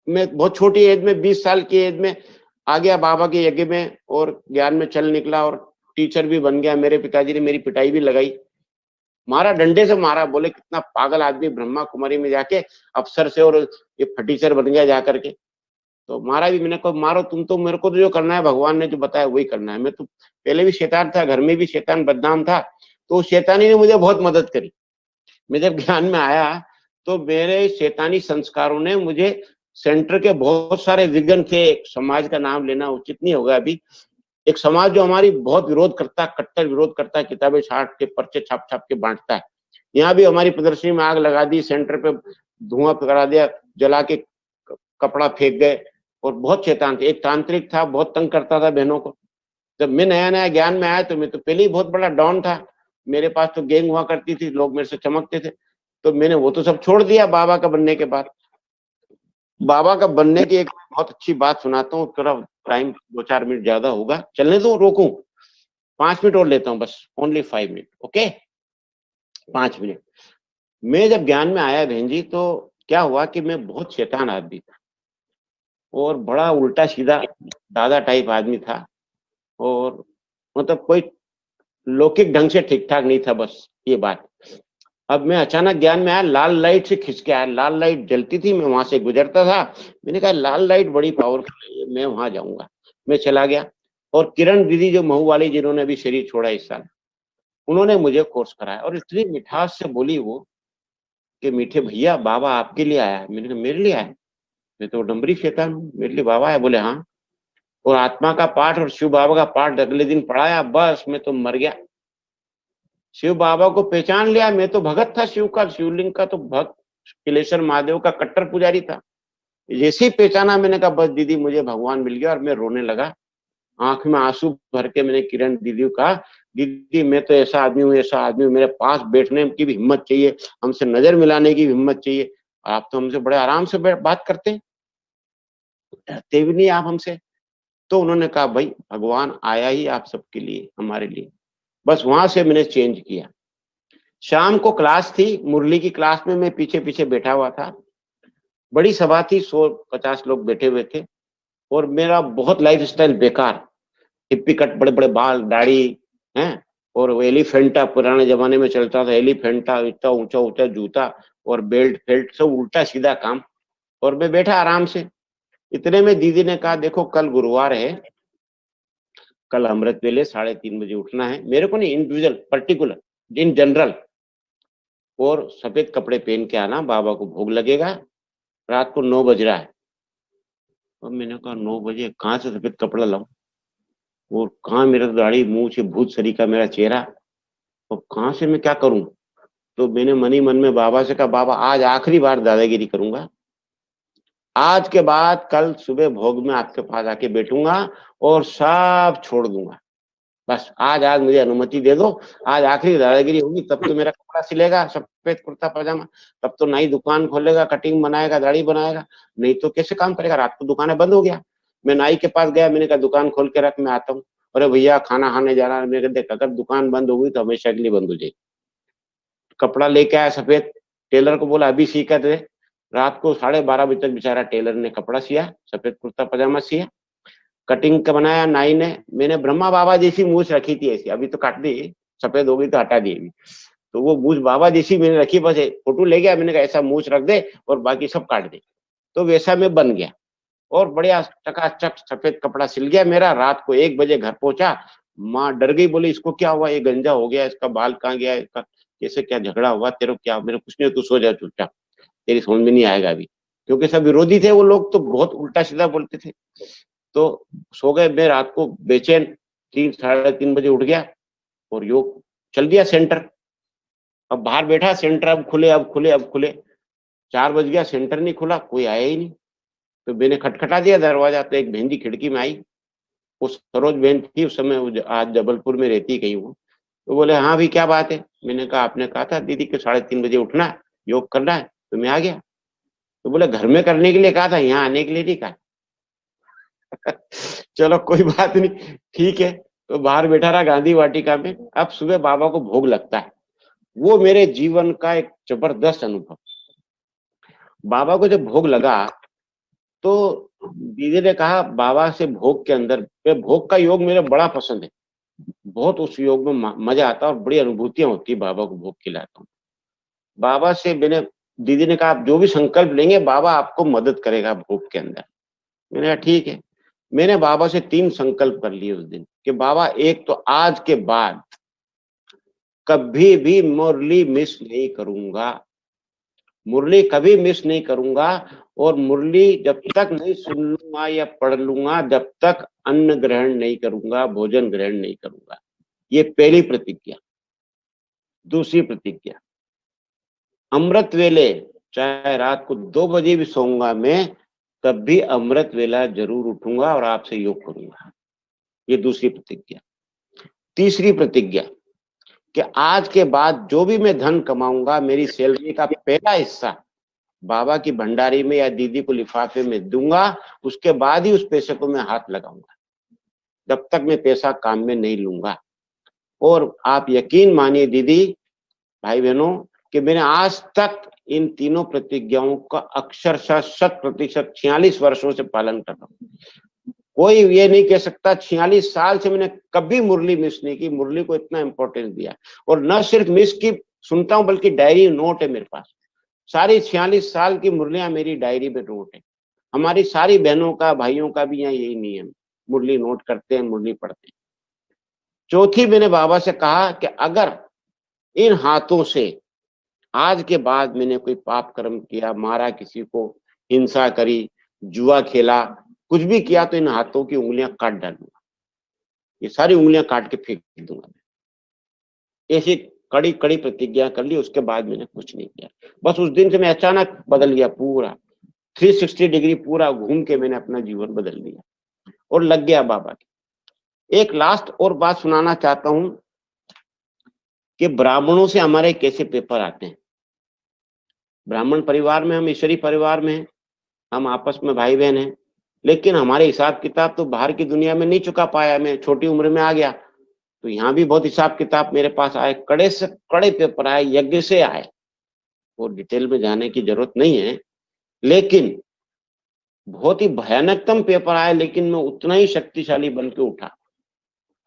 मैं बहुत छोटी एज में, 20 साल की एज में आ गया बाबा के यज्ञ में और ज्ञान में चल निकला और टीचर भी बन गया। मेरे पिताजी ने मेरी पिटाई भी लगाई, मारा, डंडे से मारा, बोले कितना पागल आदमी, ब्रह्मा कुमारी में जाके अफसर से और ये फटीचर बन गया जाकर के। तो मारा भी, मैंने कहा मारो तुम, तो मेरे को तो जो करना है भगवान ने जो बताया वही करना है। मैं तो पहले भी शैतान था, घर में भी शैतान बदनाम था, तो शैतानी ने मुझे बहुत मदद करी। मैं जब ज्ञान में आया तो मेरे शैतानी संस्कारों ने मुझे, सेंटर के बहुत सारे विघ्न थे, समाज का नाम लेना उचित नहीं होगा अभी, एक समाज जो हमारी बहुत विरोध करता, कट्टर विरोध करता है, किताबें छाट के, पर्चे छाप छाप के बांटता है। यहाँ भी हमारी प्रदर्शनी में आग लगा दी, सेंटर पे धुआं करा दिया, जला के कपड़ा फेंक गए, और बहुत शैतान थे। एक तांत्रिक था, बहुत तंग करता था बहनों को। जब मैं नया नया ज्ञान में आया तो मैं तो पहले ही बहुत बड़ा डॉन था, मेरे पास तो गैंग हुआ करती थी, लोग मेरे से चमकते थे। तो मैंने वो तो सब छोड़ दिया बाबा का बनने के बाद। बाबा का बनने की एक बहुत अच्छी बात सुनाता हूँ, थोड़ा टाइम 2-4 मिनट ज्यादा होगा, चलने दो, रोकूं? 5 मिनट और लेता हूँ बस, ओनली 5 मिनट, ओके, 5 मिनट। मैं जब ज्ञान में आया बहन जी, तो क्या हुआ कि मैं बहुत शैतान आदमी था और बड़ा उल्टा सीधा दादा टाइप आदमी था, और मतलब कोई लौकिक ढंग से ठीक ठाक नहीं था, बस ये बात। अब मैं अचानक ज्ञान में आया, लाल लाइट से खिंच के आया, लाल लाइट जलती थी, मैं वहां से गुजरता था, मैंने कहा लाल लाइट बड़ी पावरफुल है, मैं वहां जाऊंगा। मैं चला गया, और किरण दीदी जो महू वाली, जिन्होंने अभी शरीर छोड़ा इस साल, उन्होंने मुझे कोर्स कराया, और इतनी मिठास से बोली वो कि मीठे भैया बाबा आपके लिए आया है। मैंने कहा मेरे लिए आया? मैं तो डम्बरी शैतान हूँ, मेरे लिए बाबा है? बोले हाँ। और आत्मा का पाठ और शिव बाबा का पाठ अगले दिन पढ़ाया, बस मैं तो मर गया। शिव बाबा को पहचान लिया, मैं तो भगत था शिव का, शिवलिंग का तो भक्त, किलेश्वर महादेव का कट्टर पुजारी था। जैसे ही पहचाना मैंने कहा बस दीदी मुझे भगवान मिल गया, और मैं रोने लगा, आंख में आंसू भर के मैंने किरण दीदी को कहा, दीदी मैं तो ऐसा आदमी हूँ, ऐसा आदमी हूँ, मेरे पास बैठने की भी हिम्मत चाहिए, हमसे नजर मिलाने की भी हिम्मत चाहिए। आप तो हमसे बड़े आराम से बात करते हैं, डरते भी नहीं आप हमसे। तो उन्होंने कहा भाई भगवान आया ही आप सबके लिए, हमारे लिए। बस वहां से मैंने चेंज किया। शाम को क्लास थी, मुरली की क्लास में मैं पीछे पीछे बैठा हुआ था। बड़ी सभा थी, 150 लोग बैठे हुए थे, और मेरा बहुत लाइफ स्टाइल बेकार, हिप्पी कट, बड़े बड़े बाल, दाढ़ी हैं, और वो एलिफेंटा पुराने जमाने में चलता था, एलिफेंटा, इतना ऊंचा ऊंचा जूता और बेल्ट फेल्ट सब उल्टा सीधा काम। और मैं बैठा आराम से। इतने में दीदी ने कहा देखो कल गुरुवार है, कल अमृत वेले 3:30 बजे उठना है, मेरे को नहीं, इंडिविजुअल पर्टिकुलर इन जनरल, और सफेद कपड़े पहन के आना, बाबा को भोग लगेगा, रात को 9 बज रहा है। और मैंने कहा 9 बजे कहाँ से सफेद कपड़ा लाऊं, और कहाँ मेरा दाढ़ी, मुंह से भूत सरीका मेरा चेहरा, और कहाँ से मैं क्या करूं। तो मैंने मन ही मन में बाबा से कहा बाबा आज आखिरी बार दादागिरी करूंगा, आज के बाद कल सुबह भोग में आपके पास आके बैठूंगा और सब छोड़ दूंगा, बस आज आज मुझे अनुमति दे दो, आज आखिरी दादागिरी होगी, तब तो मेरा कपड़ा सिलेगा, सफेद कुर्ता पजामा, तब तो नई दुकान खोलेगा, कटिंग बनाएगा, दाढ़ी बनाएगा, नहीं तो कैसे काम करेगा। रात को दुकानें बंद हो गया। मैं नाई के पास गया, मैंने कहा दुकान खोल के रख, मैं आता हूँ। अरे भैया खाना खाने जाना है। मैंने कहा देख अगर दुकान बंद हो गई तो हमेशा के लिए बंद हो जाएगी। कपड़ा लेके आया सफेद, टेलर को बोला अभी सी कर दे। रात को 12:30 बजे तक बेचारा टेलर ने कपड़ा सिया, सफेद कुर्ता पजामा सिया, कटिंग का बनाया नाई ने। मैंने ब्रह्मा बाबा जैसी मूछ रखी थी ऐसी, अभी तो काट दी, सफेद हो गई तो हटा दी अभी। तो वो मूछ बाबा जैसी मैंने रखी, बस फोटो ले गया, मैंने कहा ऐसा मूछ रख दे और बाकी सब काट दे। तो वैसा मैं बन गया, और बढ़िया चकाचक सफेद कपड़ा सिल गया मेरा। रात को 1 बजे घर पहुंचा, माँ डर गई, बोली इसको क्या हुआ, ये गंजा हो गया, इसका बाल कहाँ गया, इसका कैसे क्या झगड़ा हुआ, तेरे क्या। मेरे कुछ नहीं, तू सो जा चुपचाप, तेरी समझ में नहीं आएगा अभी। क्योंकि सब विरोधी थे वो लोग, तो बहुत उल्टा सीधा बोलते थे। तो सो गए। मैं रात को बेचैन 3-3:30 बजे उठ गया और योग चल दिया सेंटर। अब बाहर बैठा, सेंटर अब खुले, अब खुले, अब खुले। 4 बज गया, सेंटर नहीं खुला, कोई आया ही नहीं। तो मैंने खटखटा दिया दरवाजा, तो एक बहन जी खिड़की में आई, वो सरोज बहन थी उस समय, वो आज जबलपुर में रहती कहीं वो। तो बोले हाँ भी क्या बात है। मैंने कहा आपने कहा था दीदी के 3:30 बजे उठना है, योग करना है, तो मैं आ गया। तो बोले घर में करने के लिए कहा था, यहाँ आने के लिए नहीं कहा। चलो कोई बात नहीं, ठीक है। तो बाहर बैठा रहा गांधी वाटिका में। अब सुबह बाबा को भोग लगता है, वो मेरे जीवन का एक जबरदस्त अनुभव। बाबा को जब भोग लगा तो दीदी ने कहा बाबा से भोग के अंदर, भोग का योग मेरे बड़ा पसंद है, बहुत उस योग में मजा आता है और बड़ी अनुभूतियां होती है बाबा को भोग खिलाता हूँ। बाबा से मैंने, दीदी ने कहा आप जो भी संकल्प लेंगे बाबा आपको मदद करेगा भोग के अंदर। मैंने कहा ठीक है। मैंने बाबा से 3 संकल्प कर लिए उस दिन कि बाबा एक तो आज के बाद कभी भी मुरली मिस नहीं करूंगा, मुरली कभी मिस नहीं करूंगा, और मुरली जब तक नहीं सुन लूंगा या पढ़ लूंगा जब तक अन्न ग्रहण नहीं करूंगा, भोजन ग्रहण नहीं करूंगा। ये पहली प्रतिज्ञा। दूसरी प्रतिज्ञा, अमृत वेले चाहे रात को 2 बजे भी सोऊंगा मैं, तब भी अमृत वेला जरूर उठूंगा और आपसे योग करूंगा। ये दूसरी प्रतिज्ञा। तीसरी प्रतिज्ञा कि आज के बाद जो भी मैं धन कमाऊंगा, मेरी सैलरी का पहला हिस्सा बाबा की भंडारी में या दीदी को लिफाफे में दूंगा, उसके बाद ही उस पैसे को मैं हाथ लगाऊंगा, जब तक मैं पैसा काम में नहीं लूंगा। और आप यकीन मानिए दीदी, भाई बहनों, कि मैंने आज तक इन तीनों प्रतिज्ञाओं का अक्षरशः 100%, 46 वर्षों से पालन कर रहा हूँ। कोई ये नहीं कह सकता 46 साल से मैंने कभी मुरली मिस नहीं की, मुरली को इतना इंपॉर्टेंस दिया। और न सिर्फ मिस की सुनता हूं, बल्कि डायरी नोट है मेरे पास, सारी 46 साल की मुरलियां मेरी डायरी में नोट है। हमारी सारी बहनों का भाइयों का भी यहाँ यही नियम, मुरली नोट करते हैं, मुरली पढ़ते हैं। चौथी, मैंने बाबा से कहा कि अगर इन हाथों से आज के बाद मैंने कोई पाप कर्म किया, मारा किसी को, हिंसा करी, जुआ खेला, कुछ भी किया तो इन हाथों की उंगलियां काट डालूंगा, ये सारी उंगलियां काट के फेंक दूंगा। ऐसी कड़ी कड़ी प्रतिज्ञा कर ली। उसके बाद मैंने कुछ नहीं किया। बस उस दिन से मैं अचानक बदल गया, पूरा 360 डिग्री पूरा घूम के मैंने अपना जीवन बदल दिया और लग गया बाबा की। एक लास्ट और बात सुनाना चाहता हूं कि ब्राह्मणों से हमारे कैसे पेपर आते हैं। ब्राह्मण परिवार में, हम ईश्वरी परिवार में हैं, हम आपस में भाई बहन हैं, लेकिन हमारे हिसाब किताब तो बाहर की दुनिया में नहीं चुका पाया। मैं छोटी उम्र में आ गया, तो यहाँ भी बहुत हिसाब किताब मेरे पास आए, कड़े से कड़े पेपर आए, यज्ञ से आए। वो डिटेल में जाने की जरूरत नहीं है, लेकिन बहुत ही भयानकतम पेपर आए, लेकिन मैं उतना ही शक्तिशाली बन के उठा।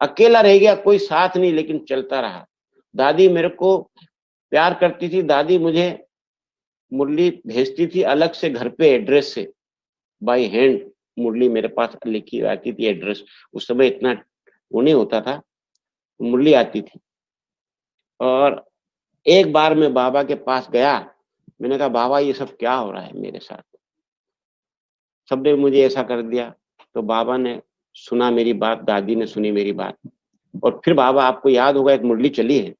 अकेला रह गया, कोई साथ नहीं, लेकिन चलता रहा। दादी मेरे को प्यार करती थी, दादी मुझे मुरली भेजती थी अलग से घर पे, एड्रेस से, बाई हैंड मुरली मेरे पास लिखी आती थी, एड्रेस। उस समय इतना वो नहीं होता था, मुरली आती थी। और एक बार मैं बाबा के पास गया, मैंने कहा बाबा ये सब क्या हो रहा है मेरे साथ, सबने मुझे ऐसा कर दिया। तो बाबा ने सुना मेरी बात, दादी ने सुनी मेरी बात, और फिर बाबा, आपको याद होगा एक मुरली चली है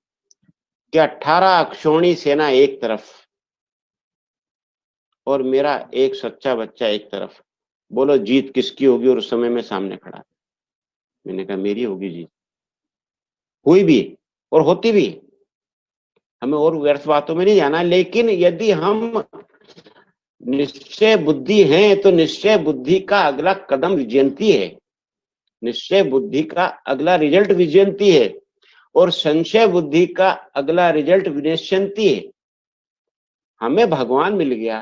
कि 18 अक्षौणी सेना एक तरफ और मेरा एक सच्चा बच्चा एक तरफ, बोलो जीत किसकी होगी। और उस समय मैं सामने खड़ा, मैंने कहा मेरी होगी जीत। हुई भी और होती भी। हमें और व्यर्थ बातों में नहीं जाना, लेकिन यदि हम निश्चय बुद्धि हैं तो निश्चय बुद्धि का अगला कदम विजयंती है, निश्चय बुद्धि का अगला रिजल्ट विजयंती है, और संशय बुद्धि का अगला रिजल्ट विनश्यंती है। हमें भगवान मिल गया,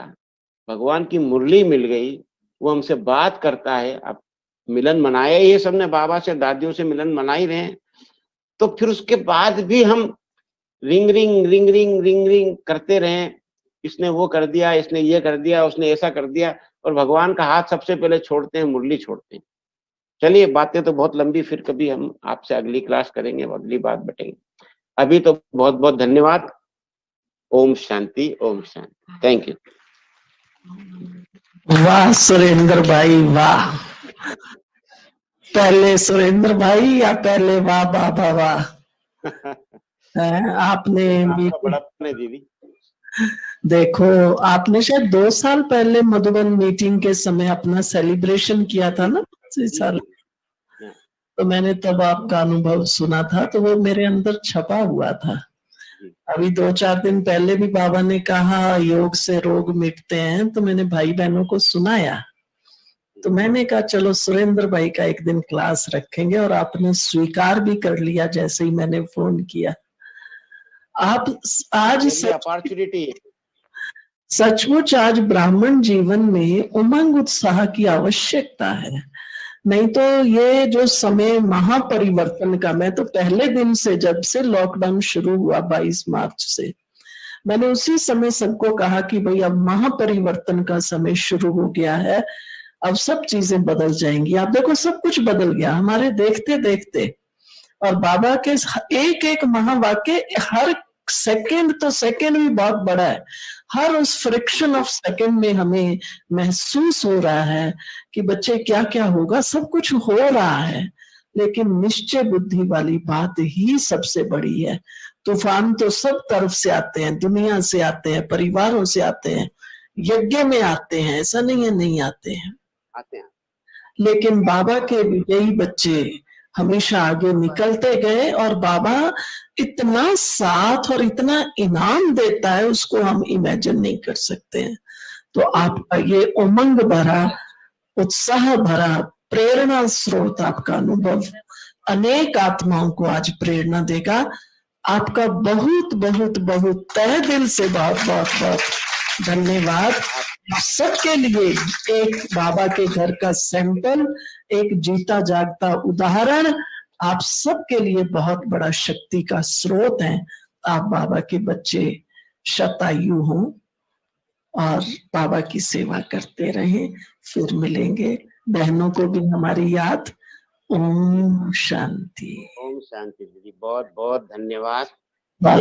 भगवान की मुरली मिल गई, वो हमसे बात करता है। अब मिलन मनाया ही है सबने, बाबा से दादियों से मिलन मना ही रहे हैं, तो फिर उसके बाद भी हम ring ring ring ring ring ring करते रहे, इसने वो कर दिया, इसने ये कर दिया, उसने ऐसा कर दिया, और भगवान का हाथ सबसे पहले छोड़ते हैं, मुरली छोड़ते हैं। चलिए, बातें तो बहुत लंबी, फिर कभी हम आपसे अगली क्लास करेंगे, अगली बात बटेंगे। अभी तो बहुत बहुत धन्यवाद। ओम शांति, ओम शांति। Thank you. वाह सुरेंद्र भाई, वाह। पहले सुरेंद्र भाई या पहले वाह बाबा वाह। आपने आपका बड़प्पन है दीदी। देखो, आपने शायद 2 साल पहले मधुबन मीटिंग के समय अपना सेलिब्रेशन किया था ना, 25 साल। तो मैंने तब आपका अनुभव सुना था, तो वो मेरे अंदर छपा हुआ था। अभी 2-4 दिन पहले भी बाबा ने कहा योग से रोग मिटते हैं, तो मैंने भाई बहनों को सुनाया। तो मैंने कहा चलो सुरेंद्र भाई का एक दिन क्लास रखेंगे, और आपने स्वीकार भी कर लिया जैसे ही मैंने फोन किया। आप आज अपॉर्चुनिटी, सचमुच आज ब्राह्मण जीवन में उमंग उत्साह की आवश्यकता है। नहीं तो ये जो समय महापरिवर्तन का, मैं तो पहले दिन से, जब से लॉकडाउन शुरू हुआ 22 मार्च से, मैंने उसी समय सबको कहा कि भाई अब महापरिवर्तन का समय शुरू हो गया है, अब सब चीजें बदल जाएंगी। आप देखो सब कुछ बदल गया हमारे देखते देखते। और बाबा के एक एक महावाक्य, हर सेकंड, तो सेकंड भी बहुत बड़ा है, हर उस फ्रिक्शन ऑफ सेकंड में हमें महसूस हो रहा है कि बच्चे क्या क्या होगा, सब कुछ हो रहा है। लेकिन निश्चय बुद्धि वाली बात ही सबसे बड़ी है। तूफान तो सब तरफ से आते हैं, दुनिया से आते हैं, परिवारों से आते हैं, यज्ञ में आते हैं, ऐसा नहीं है नहीं आते हैं, लेकिन बाबा के विजयी बच्चे हमेशा आगे निकलते गए। और बाबा इतना साथ और इतना इनाम देता है, उसको हम इमेजिन नहीं कर सकते हैं। तो आपका ये उमंग भरा, उत्साह भरा, प्रेरणा स्रोत आपका अनुभव अनेक आत्माओं को आज प्रेरणा देगा। आपका बहुत बहुत बहुत तहे दिल से बहुत बहुत बहुत धन्यवाद। सबके लिए एक बाबा के घर का सैंपल, एक जीता जागता उदाहरण, आप सबके लिए बहुत बड़ा शक्ति का स्रोत हैं। आप बाबा के बच्चे शतायु हों और बाबा की सेवा करते रहें। फिर मिलेंगे। बहनों को भी हमारी याद। ओम शांति। ओम शांति दीदी, बहुत बहुत धन्यवाद।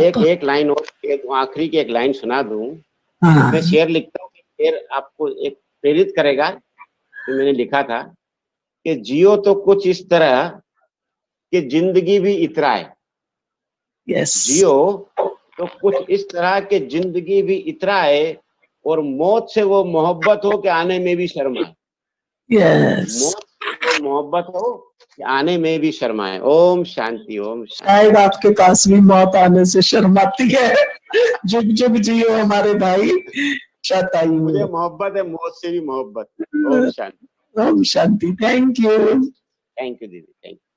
एक एक लाइन और, एक आखिरी की एक लाइन सुना दूं। हाँ। मैं शेर लिखता हूँ, शेर आपको एक प्रेरित करेगा। तो मैंने लिखा था कि जियो तो कुछ इस तरह कि जिंदगी भी इतराए। यस, जियो तो कुछ इस तरह कि जिंदगी भी इतराए, और मौत से वो मोहब्बत हो कि आने में भी शर्माए। यस। मौत से वो मोहब्बत हो कि आने में भी शर्माए। ओम शांति, ओम शांति। शायद आपके पास भी मौत आने से शर्माती है। जुग जुग जियो हमारे भाई, शतायु। मुझे मोहब्बत है मौत से भी मोहब्बत। ओम शांति। ओम शांति। Thank you. थैंक यू दीदी, थैंक यू।